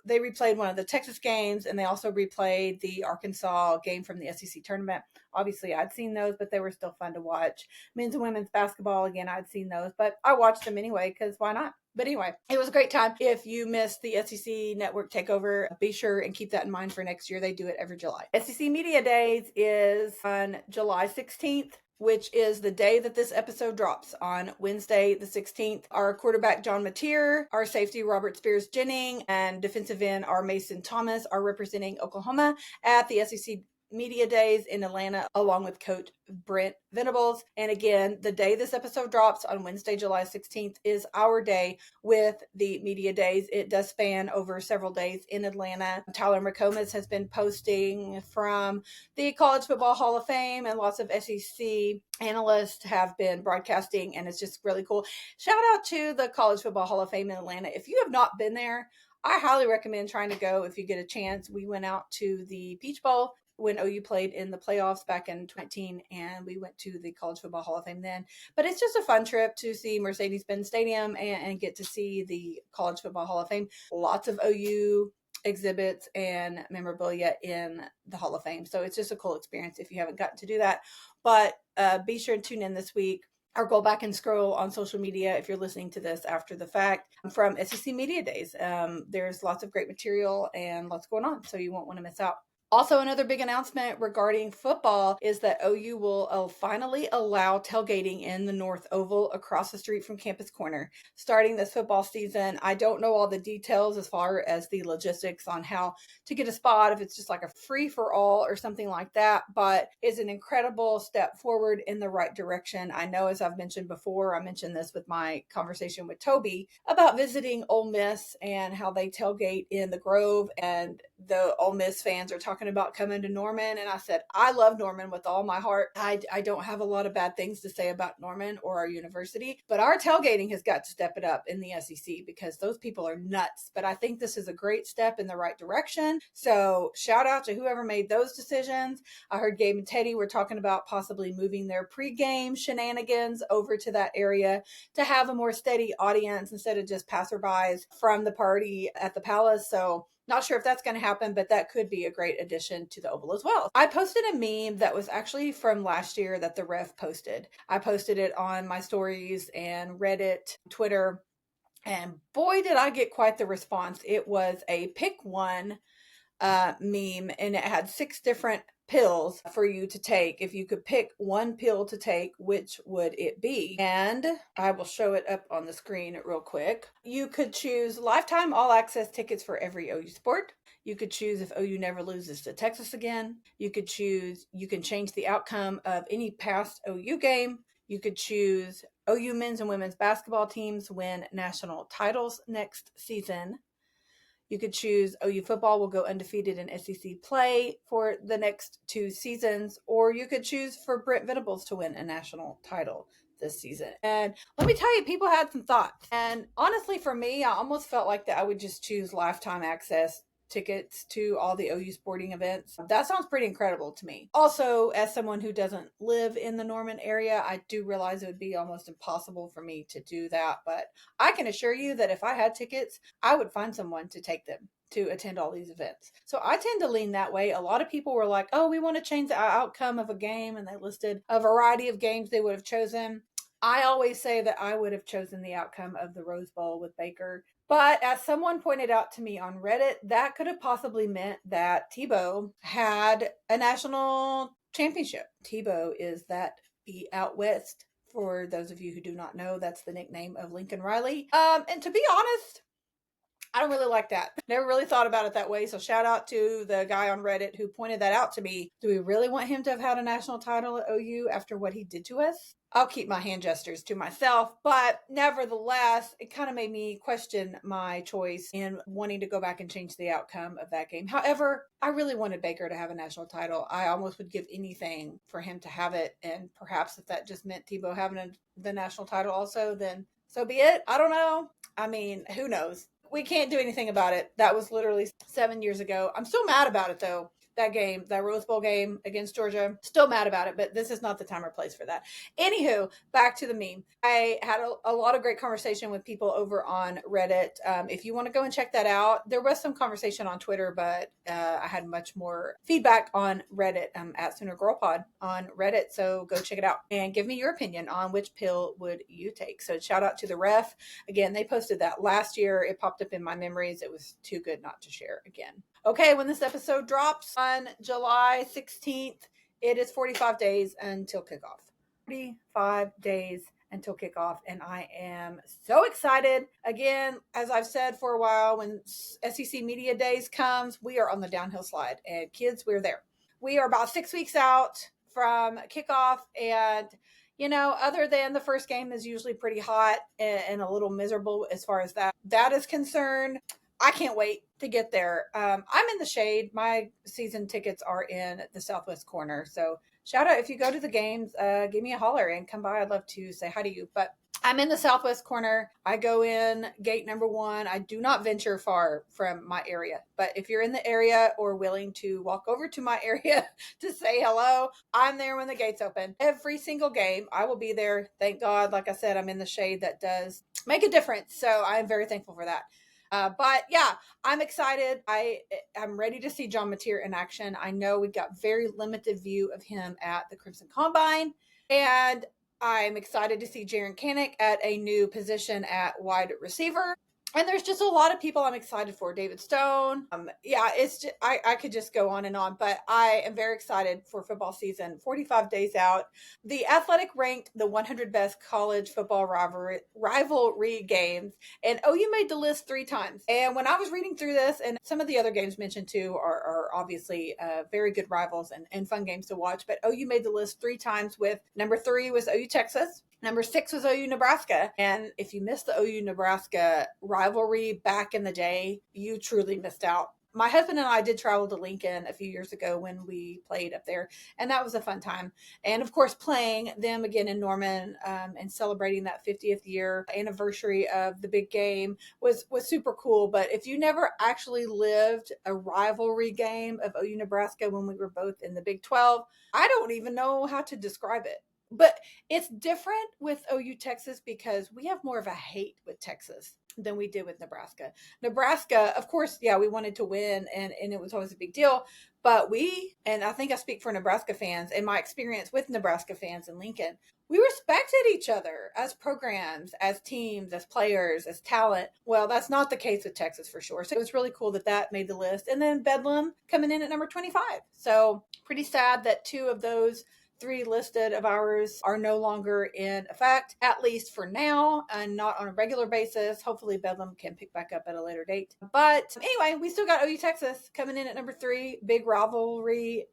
they replayed one of the Texas games, and they also replayed the Arkansas game from the SEC tournament. Obviously, I'd seen those, but they were still fun to watch. Men's and women's basketball, again, I'd seen those, but I watched them anyway, because why not? But anyway, it was a great time. If you missed the SEC Network Takeover, be sure and keep that in mind for next year. They do it every July. SEC Media Days is on July 16th, which is the day that this episode drops on Wednesday, the 16th. Our quarterback, John Mateer, our safety, Robert Spears-Jennings, and defensive end, our Mason Thomas, are representing Oklahoma at the SEC Media Days in Atlanta, along with Coach Brent Venables. And again, the day this episode drops on Wednesday, July 16th, is our day with the Media Days. It does span over several days in Atlanta. Tyler McComas has been posting from the College Football Hall of Fame, and lots of SEC analysts have been broadcasting, and it's just really cool. Shout out to the College Football Hall of Fame in Atlanta. If you have not been there, I highly recommend trying to go if you get a chance. We went out to the Peach Bowl when OU played in the playoffs back in 2019, and we went to the College Football Hall of Fame then. But it's just a fun trip to see Mercedes-Benz Stadium and get to see the College Football Hall of Fame. Lots of OU exhibits and memorabilia in the Hall of Fame. So it's just a cool experience if you haven't gotten to do that. But be sure to tune in this week, or go back and scroll on social media if you're listening to this after the fact from SEC Media Days. There's lots of great material and lots going on, so you won't want to miss out. Also, another big announcement regarding football is that OU will finally allow tailgating in the North Oval across the street from Campus Corner starting this football season. I don't know all the details as far as the logistics on how to get a spot, if it's just like a free for all or something like that, but it's an incredible step forward in the right direction. I know, as I've mentioned before, I mentioned this with my conversation with Toby about visiting Ole Miss and how they tailgate in the Grove, and the Ole Miss fans are talking about coming to Norman, and I said I love Norman with all my heart. I don't have a lot of bad things to say about Norman or our university, but our tailgating has got to step it up in the SEC because those people are nuts. But I think this is a great step in the right direction, so shout out to whoever made those decisions. I heard Gabe and Teddy were talking about possibly moving their pregame shenanigans over to that area to have a more steady audience instead of just passerbys from the party at the Palace. So not sure if that's going to happen, but that could be a great addition to the Oval as well. I posted a meme that was actually from last year that the ref posted. I posted it on my stories and Reddit, Twitter, and boy, did I get quite the response. It was a pick one meme, and it had 6 different pills for you to take. If you could pick one pill to take, which would it be? And I will show it up on the screen real quick. You could choose lifetime all access tickets for every OU sport. You could choose if OU never loses to Texas again. You could choose, you can change the outcome of any past OU game. You could choose OU men's and women's basketball teams win national titles next season. You could choose OU football will go undefeated in SEC play for the next 2 seasons, or you could choose for Brent Venables to win a national title this season. And let me tell you, people had some thoughts. And honestly, for me, I almost felt like that I would just choose lifetime access tickets to all the OU sporting events. That sounds pretty incredible to me. Also, as someone who doesn't live in the Norman area, I do realize it would be almost impossible for me to do that. But I can assure you that if I had tickets, I would find someone to take them to attend all these events. So I tend to lean that way. A lot of people were like, oh, we want to change the outcome of a game, and they listed a variety of games they would have chosen. I always say that I would have chosen the outcome of the Rose Bowl with Baker. But as someone pointed out to me on Reddit, that could have possibly meant that Tebow had a national championship. Tebow is that beat out west. For those of you who do not know, that's the nickname of Lincoln Riley. And to be honest, I don't really like that. Never really thought about it that way. So shout out to the guy on Reddit who pointed that out to me. Do we really want him to have had a national title at OU after what he did to us? I'll keep my hand gestures to myself, but nevertheless, it kind of made me question my choice in wanting to go back and change the outcome of that game. However, I really wanted Baker to have a national title. I almost would give anything for him to have it. And perhaps if that just meant Tebow having the national title also, then so be it. I don't know. I mean, who knows? We can't do anything about it. That was literally 7 years ago. I'm still mad about it, though. That game, that Rose Bowl game against Georgia, still mad about it, but this is not the time or place for that. Anywho, back to the meme. I had a lot of great conversation with people over on Reddit. If you want to go and check that out, there was some conversation on Twitter, but I had much more feedback on Reddit at Sooner Girl Pod on Reddit. So go check it out and give me your opinion on which pill would you take. So shout out to the ref. Again, they posted that last year. It popped up in my memories. It was too good not to share again. Okay, when this episode drops on July 16th, it is 45 days until kickoff. 45 days until kickoff, and I am so excited. Again, as I've said for a while, when SEC Media Days comes, we are on the downhill slide, and kids, we're there. We are about 6 weeks out from kickoff, and other than the first game is usually pretty hot and a little miserable as far as that is concerned. I can't wait to get there. I'm in the shade. My season tickets are in the southwest corner. So shout out if you go to the games, give me a holler and come by. I'd love to say hi to you. But I'm in the southwest corner. I go in gate number 1. I do not venture far from my area. But if you're in the area or willing to walk over to my area to say hello, I'm there when the gates open. Every single game, I will be there. Thank God. Like I said, I'm in the shade. That does make a difference. So I'm very thankful for that. But yeah, I'm excited. I'm ready to see John Mateer in action. I know we've got very limited view of him at the Crimson Combine, and I'm excited to see Jaren Kanak at a new position at wide receiver. And there's just a lot of people I'm excited for. David Stone. Yeah, it's just, I could just go on and on, but I am very excited for football season. 45 days out. The Athletic ranked the 100 best college football rivalry games, and OU made the list 3 times. And when I was reading through this, and some of the other games mentioned too are obviously very good rivals and fun games to watch, but OU made the list 3 times. With number 3 was OU Texas. Number 6 was OU Nebraska. And if you missed the OU Nebraska rivalry back in the day, you truly missed out. My husband and I did travel to Lincoln a few years ago when we played up there, and that was a fun time. And of course, playing them again in Norman and celebrating that 50th year anniversary of the big game was super cool. But if you never actually lived a rivalry game of OU Nebraska when we were both in the Big 12, I don't even know how to describe it. But it's different with OU Texas because we have more of a hate with Texas than we did with Nebraska. Nebraska, of course, yeah, we wanted to win and it was always a big deal. But and I think I speak for Nebraska fans and my experience with Nebraska fans in Lincoln, we respected each other as programs, as teams, as players, as talent. Well, that's not the case with Texas for sure. So it was really cool that made the list. And then Bedlam coming in at number 25. So pretty sad that 2 of those 3 listed of ours are no longer in effect, at least for now, and not on a regular basis. Hopefully Bedlam can pick back up at a later date. But anyway, we still got OU Texas coming in at number 3. Big rivalry.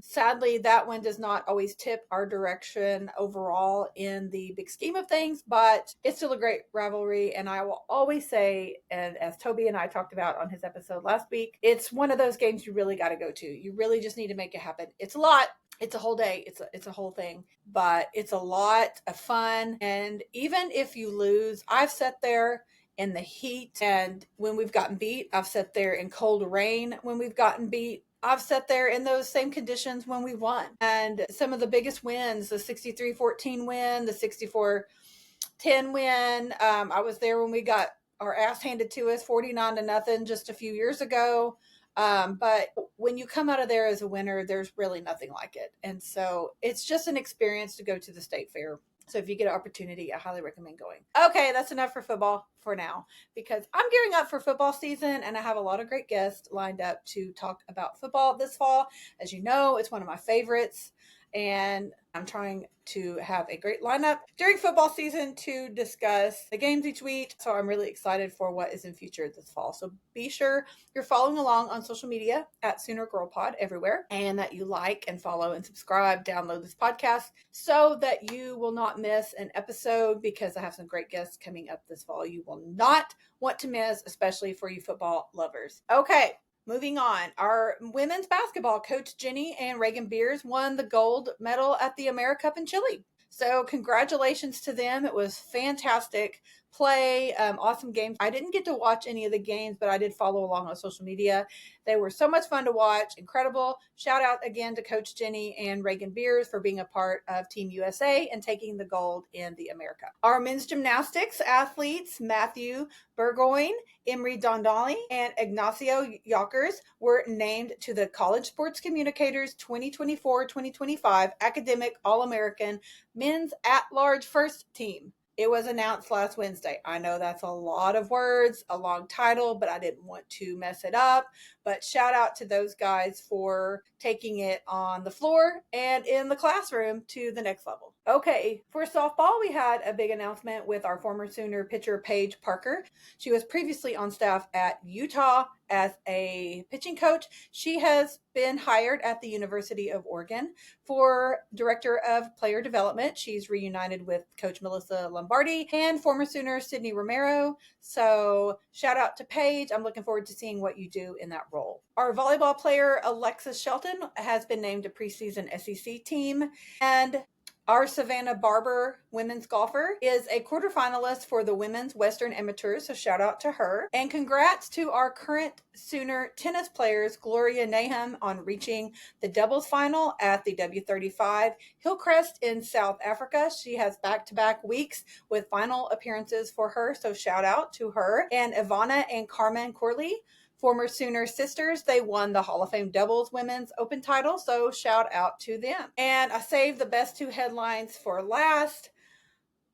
Sadly, that one does not always tip our direction overall in the big scheme of things, but it's still a great rivalry. And I will always say, and as Toby and I talked about on his episode last week, it's one of those games you really got to go to. You really just need to make it happen. It's a lot. It's a whole day. It's a whole thing, but it's a lot of fun. And even if you lose, I've sat there in the heat, and when we've gotten beat, I've sat there in cold rain when we've gotten beat. I've sat there in those same conditions when we won. And some of the biggest wins, the 63-14 win, the 64-10 win. I was there when we got our ass handed to us 49-0 just a few years ago. But when you come out of there as a winner, there's really nothing like it. And so it's just an experience to go to the state fair. So if you get an opportunity, I highly recommend going. Okay, that's enough for football for now, because I'm gearing up for football season and I have a lot of great guests lined up to talk about football this fall. As you know, it's one of my favorites. And I'm trying to have a great lineup during football season to discuss the games each week. So I'm really excited for what is in future this fall. So be sure you're following along on social media at Sooner Girl Pod everywhere, and that you like and follow and subscribe, download this podcast so that you will not miss an episode, because I have some great guests coming up this fall you will not want to miss, especially for you football lovers. Okay. Moving on, our women's basketball coach Jenny and Reagan Beers won the gold medal at the AmeriCup in Chile. So congratulations to them. It was fantastic play, awesome games. I didn't get to watch any of the games, but I did follow along on social media. They were so much fun to watch. Incredible. Shout out again to Coach Jenny and Reagan Beers for being a part of Team USA and taking the gold in the America. Our men's gymnastics athletes, Matthew Burgoyne, Emery Dondali, and Ignacio Yockers, were named to the College Sports Communicators 2024-2025 Academic All-American Men's At-Large First Team. It was announced last Wednesday. I know that's a lot of words, a long title, but I didn't want to mess it up. But shout out to those guys for taking it on the floor and in the classroom to the next level. Okay, for softball, we had a big announcement with our former Sooner pitcher, Paige Parker. She was previously on staff at Utah as a pitching coach. She has been hired at the University of Oregon for Director of Player Development. She's reunited with Coach Melissa Lombardi and former Sooner Sydney Romero. So shout out to Paige. I'm looking forward to seeing what you do in that role. Our volleyball player, Alexis Shelton, has been named a preseason SEC team. And our Savannah Barber, women's golfer, is a quarterfinalist for the Women's Western Amateurs, so shout out to her. And congrats to our current Sooner tennis players, Gloria Nahum, on reaching the doubles final at the W35 Hillcrest in South Africa. She has back-to-back weeks with final appearances for her, so shout out to her. And Ivana and Carmen Corley, former Sooner sisters, they won the Hall of Fame doubles women's open title, so shout out to them. And I saved the best two headlines for last.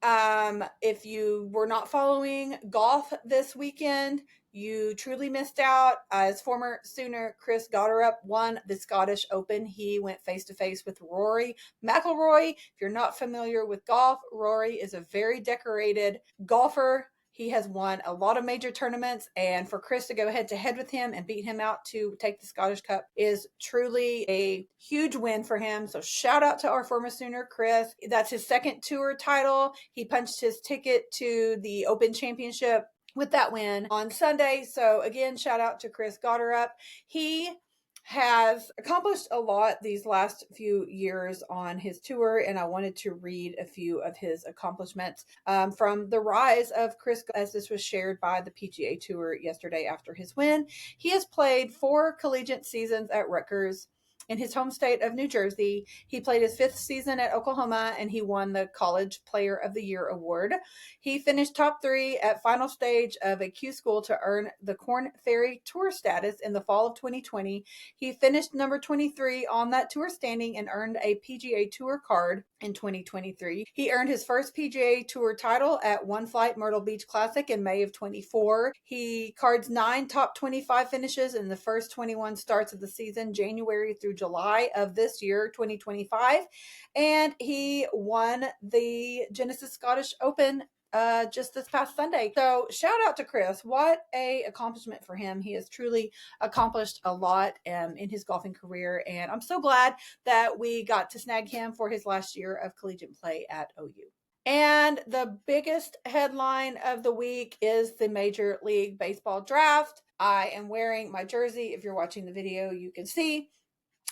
If you were not following golf this weekend, you truly missed out. As former Sooner Chris Gotterup won the Scottish Open, he went face-to-face with Rory McIlroy. If you're not familiar with golf, Rory is a very decorated golfer. He has won a lot of major tournaments, and for Chris to go head-to-head with him and beat him out to take the Scottish Cup is truly a huge win for him. So shout out to our former Sooner, Chris. That's his second tour title. He punched his ticket to the Open Championship with that win on Sunday. So again, shout out to Chris Gotterup. He has accomplished a lot these last few years on his tour, and I wanted to read a few of his accomplishments from the rise of Chris, as this was shared by the PGA Tour yesterday after his win. He has played 4 collegiate seasons at Rutgers in his home state of New Jersey. He played his 5th season at Oklahoma, and he won the College Player of the Year award. He finished top 3 at final stage of a Q school to earn the Korn Ferry Tour status in the fall of 2020. He finished number 23 on that tour standing and earned a PGA Tour card in 2023. He earned his first PGA Tour title at One Flight Myrtle Beach Classic in May of 24. He cards 9 top 25 finishes in the first 21 starts of the season, January through July of this year, 2025. And he won the Genesis Scottish Open just this past Sunday. So shout out to Chris. What a accomplishment for him. He has truly accomplished a lot in his golfing career, and I'm so glad that we got to snag him for his last year of collegiate play at OU. And the biggest headline of the week is the Major League Baseball draft. I am wearing my jersey. If you're watching the video, you can see.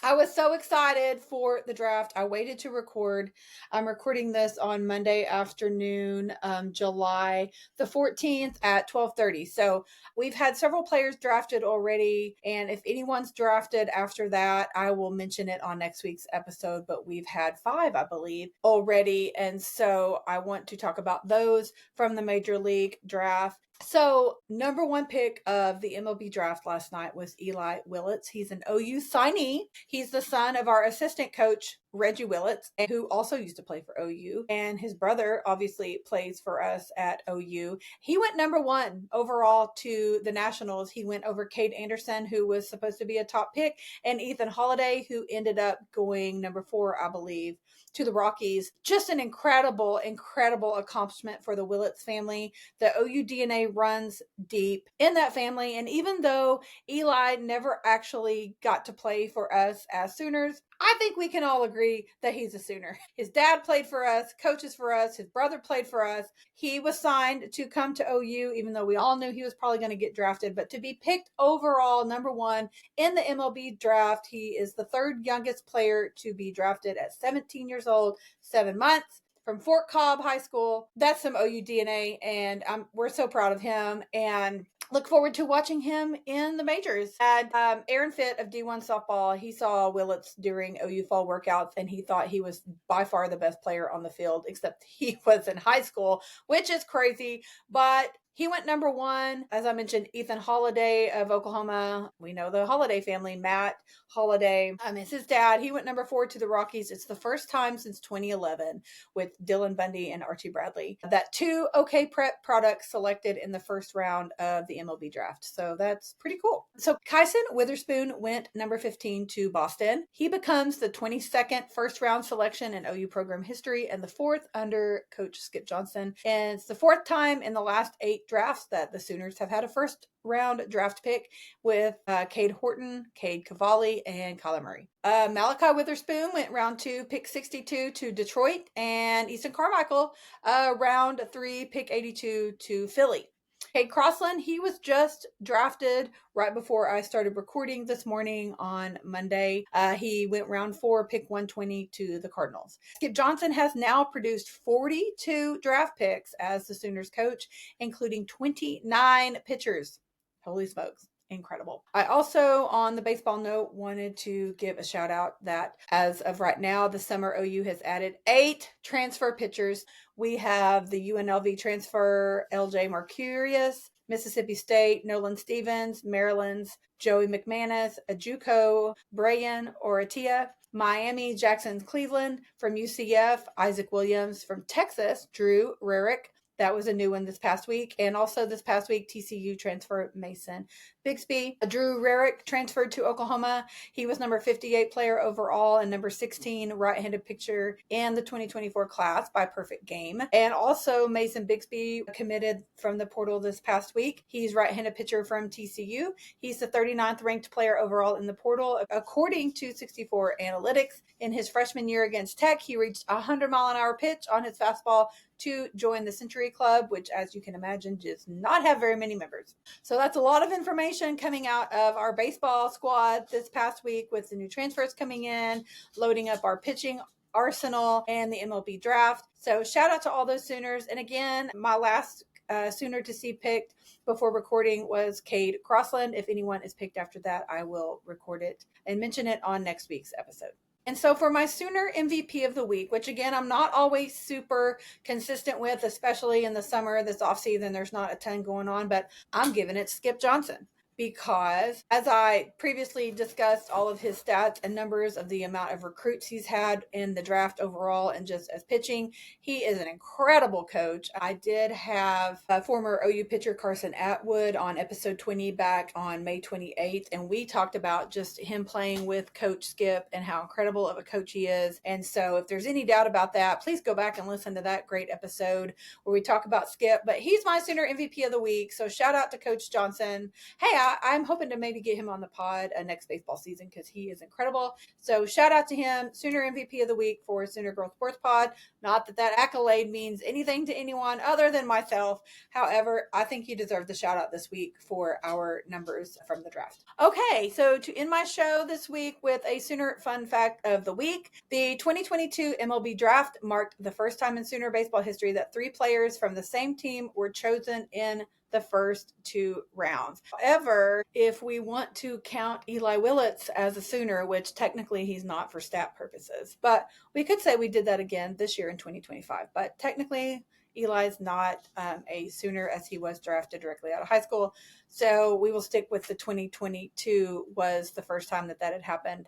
I was so excited for the draft. I waited to record. I'm recording this on Monday afternoon, July the 14th at 12:30. So we've had several players drafted already. And if anyone's drafted after that, I will mention it on next week's episode. But we've had 5, I believe, already. And so I want to talk about those from the Major League Draft. So, number 1 pick of the MLB draft last night was Eli Willits. He's an OU signee. He's the son of our assistant coach, Reggie Willits, who also used to play for OU. And his brother obviously plays for us at OU. He went number 1 overall to the Nationals. He went over Cade Anderson, who was supposed to be a top pick, and Ethan Holiday, who ended up going number 4, I believe, to the Rockies. Just an incredible, incredible accomplishment for the Willits family. The OU DNA runs deep in that family. And even though Eli never actually got to play for us as Sooners, I think we can all agree that he's a Sooner. His dad played for us, coaches for us, his brother played for us. He was signed to come to OU, even though we all knew he was probably going to get drafted. But to be picked overall number 1 in the MLB draft, he is the 3rd youngest player to be drafted at 17 years old, 7 months. From Fort Cobb High School. That's some OU DNA, and we're so proud of him and look forward to watching him in the majors. And Aaron Fitt of D1 Softball, he saw Willits during OU fall workouts, and he thought he was by far the best player on the field, except he was in high school, which is crazy. But he went number 1. As I mentioned, Ethan Holiday of Oklahoma. We know the Holiday family. Matt Holiday is his dad. He went number 4 to the Rockies. It's the first time since 2011 with Dylan Bundy and Archie Bradley that 2 OK Prep products selected in the first round of the MLB draft. So that's pretty cool. So Kyson Witherspoon went number 15 to Boston. He becomes the 22nd first round selection in OU program history and the 4th under Coach Skip Johnson. And it's the 4th time in the last 8 drafts that the Sooners have had a first round draft pick with Cade Horton, Cade Cavalli, and Kyler Murray. Malachi Witherspoon went round 2, pick 62 to Detroit, and Easton Carmichael, round 3, pick 82 to Philly. Cade Crossland, he was just drafted right before I started recording this morning on Monday. He went round 4, pick 120 to the Cardinals. Skip Johnson has now produced 42 draft picks as the Sooners coach, including 29 pitchers. Holy smokes. Incredible. I also, on the baseball note, wanted to give a shout out that as of right now, the summer OU has added 8 transfer pitchers. We have the UNLV transfer LJ Mercurius, Mississippi State Nolan Stevens, Maryland's Joey McManus, a JUCO Brian Oratia, Miami Jackson Cleveland, from UCF Isaac Williams, from Texas Drew Rarick. That was a new one this past week. And also this past week, TCU transfer Mason Bixby. Drew Rarick transferred to Oklahoma. He was number 58 player overall and number 16 right-handed pitcher in the 2024 class by Perfect Game. And also Mason Bixby committed from the portal this past week. He's right-handed pitcher from TCU. He's the 39th ranked player overall in the portal. According to 64 Analytics, in his freshman year against Tech, he reached a 100-mile-an-hour pitch on his fastball to join the Century Club, which, as you can imagine, does not have very many members. So that's a lot of information coming out of our baseball squad this past week with the new transfers coming in, loading up our pitching arsenal, and the MLB draft. So shout out to all those Sooners. And again, my last Sooner to see picked before recording was Cade Crossland. If anyone is picked after that, I will record it and mention it on next week's episode. And so for my Sooner MVP of the week, which again, I'm not always super consistent with, especially in the summer, this offseason, there's not a ton going on, but I'm giving it Skip Johnson. Because as I previously discussed all of his stats and numbers of the amount of recruits he's had in the draft overall and just as pitching, he is an incredible coach. I did have former OU pitcher Carson Atwood on episode 20 back on May 28th, and we talked about just him playing with Coach Skip and how incredible of a coach he is. And so if there's any doubt about that, please go back and listen to that great episode where we talk about Skip. But he's my Sooner MVP of the week, so shout out to Coach Johnson. Hey, I'm hoping to maybe get him on the pod next baseball season because he is incredible. So shout out to him, Sooner MVP of the week for Sooner Girl Sports Pod. Not that that accolade means anything to anyone other than myself. However, I think you deserve the shout out this week for our numbers from the draft. Okay, so to end my show this week with a Sooner fun fact of the week, the 2022 MLB Draft marked the first time in Sooner baseball history that 3 players from the same team were chosen in the first 2 rounds. However, if we want to count Eli Willits as a Sooner, which technically he's not for stat purposes, but we could say we did that again this year in 2025. But technically, Eli's not a Sooner as he was drafted directly out of high school. So we will stick with the 2022 was the first time that had happened.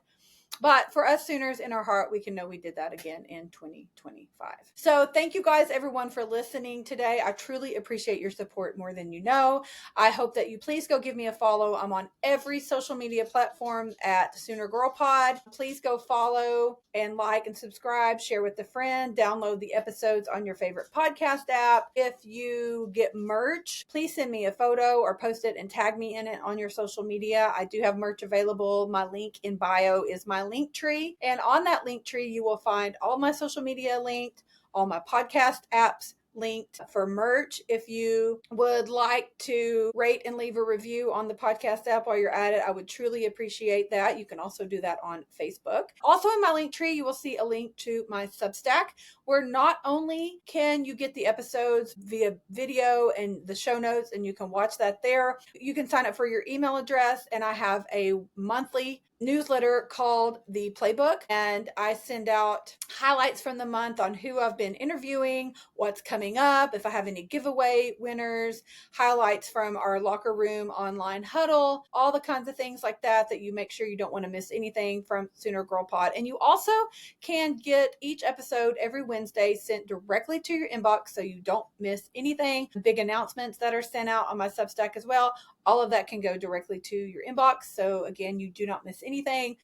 But for us Sooners in our heart, we can know we did that again in 2025. So thank you guys, everyone, for listening today. I truly appreciate your support more than you know. I hope that you please go give me a follow. I'm on every social media platform at Sooner Girl Pod. Please go follow and like and subscribe, share with a friend, download the episodes on your favorite podcast app. If you get merch, please send me a photo or post it and tag me in it on your social media. I do have merch available. My link in bio is my link tree. And on that link tree, you will find all my social media linked, all my podcast apps linked for merch. If you would like to rate and leave a review on the podcast app while you're at it, I would truly appreciate that. You can also do that on Facebook. Also in my link tree, you will see a link to my Substack, where not only can you get the episodes via video and the show notes, and you can watch that there, you can sign up for your email address, and I have a monthly newsletter called The Playbook, and I send out highlights from the month on who I've been interviewing, what's coming up, if I have any giveaway winners, highlights from our locker room online huddle, all the kinds of things like that you make sure you don't want to miss anything from Sooner Girl Pod. And you also can get each episode every Wednesday sent directly to your inbox so you don't miss anything. Big announcements that are sent out on my Substack as well. all of that can go directly to your inbox. So again, you do not miss anything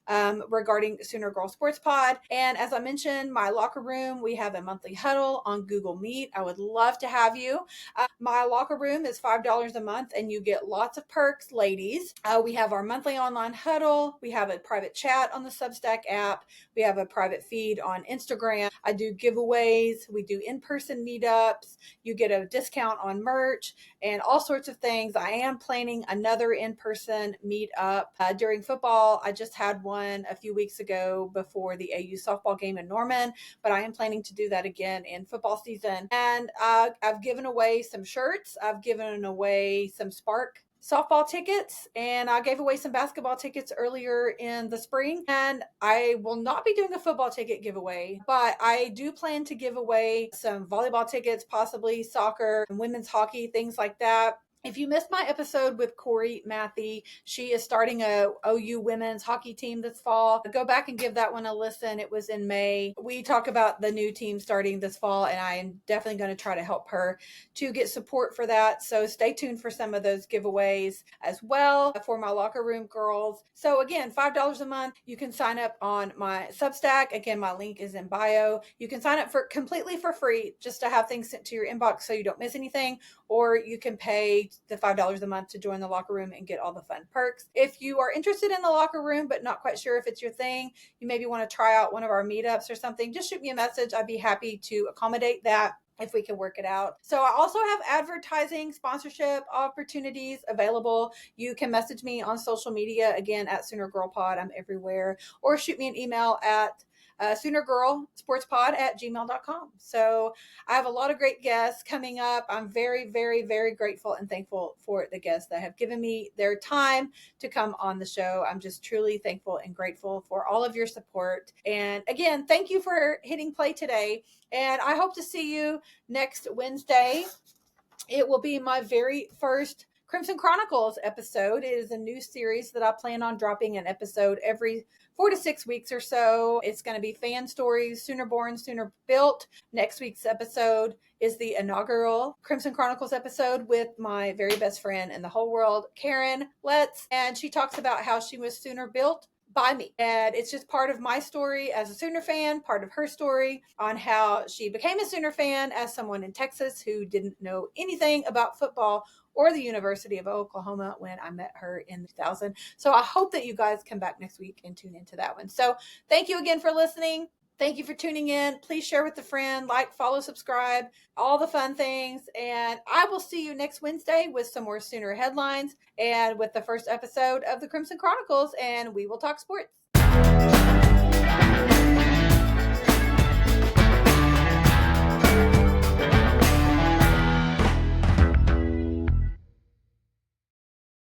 regarding Sooner Girl Sports Pod. And as I mentioned, my locker room, we have a monthly huddle on Google Meet. I would love to have you. My locker room is $5 a month, and you get lots of perks, ladies. We have our monthly online huddle. We have a private chat on the Substack app. We have a private feed on Instagram. I do giveaways. We do in-person meetups. You get a discount on merch and all sorts of things. I am planning another in-person meetup during football. I just had one a few weeks ago before the AU softball game in Norman, but I am planning to do that again in football season. And I've given away some shirts. I've given away some Spark softball tickets, and I gave away some basketball tickets earlier in the spring. And I will not be doing a football ticket giveaway, but I do plan to give away some volleyball tickets, possibly soccer and women's hockey, things like that. If you missed my episode with Corey Matthey, she is starting a OU women's hockey team this fall. Go back and give that one a listen. It was in May. We talk about the new team starting this fall, and I am definitely going to try to help her to get support for that. So stay tuned for some of those giveaways as well for my locker room girls. So again, $5 a month. You can sign up on my Substack. Again, my link is in bio. You can sign up for completely for free just to have things sent to your inbox so you don't miss anything, or you can pay the $5 a month to join the locker room and get all the fun perks. If you are interested in the locker room but not quite sure if it's your thing, you maybe want to try out one of our meetups or something, just shoot me a message. I'd be happy to accommodate that if we can work it out. So I also have advertising sponsorship opportunities available. You can message me on social media, again, at Sooner Girl Pod. I'm everywhere. Or shoot me an email at SoonerGirlSportsPod@gmail.com. So I have a lot of great guests coming up. I'm very, very, very grateful and thankful for the guests that have given me their time to come on the show. I'm just truly thankful and grateful for all of your support. And again, thank you for hitting play today. And I hope to see you next Wednesday. It will be my very first Crimson Chronicles episode. It is a new series that I plan on dropping an episode every 4 to 6 weeks or so. It's going to be fan stories, Sooner Born, Sooner Built. Next week's episode is the inaugural Crimson Chronicles episode with my very best friend in the whole world, Karen Letts. And she talks about how she was Sooner Built by me. And it's just part of my story as a Sooner fan, part of her story on how she became a Sooner fan as someone in Texas who didn't know anything about football or the University of Oklahoma when I met her in 2000. So I hope that you guys come back next week and tune into that one. So thank you again for listening. Thank you for tuning in. Please share with a friend, like, follow, subscribe, all the fun things. And I will see you next Wednesday with some more Sooner headlines and with the first episode of the Crimson Chronicles, and we will talk sports.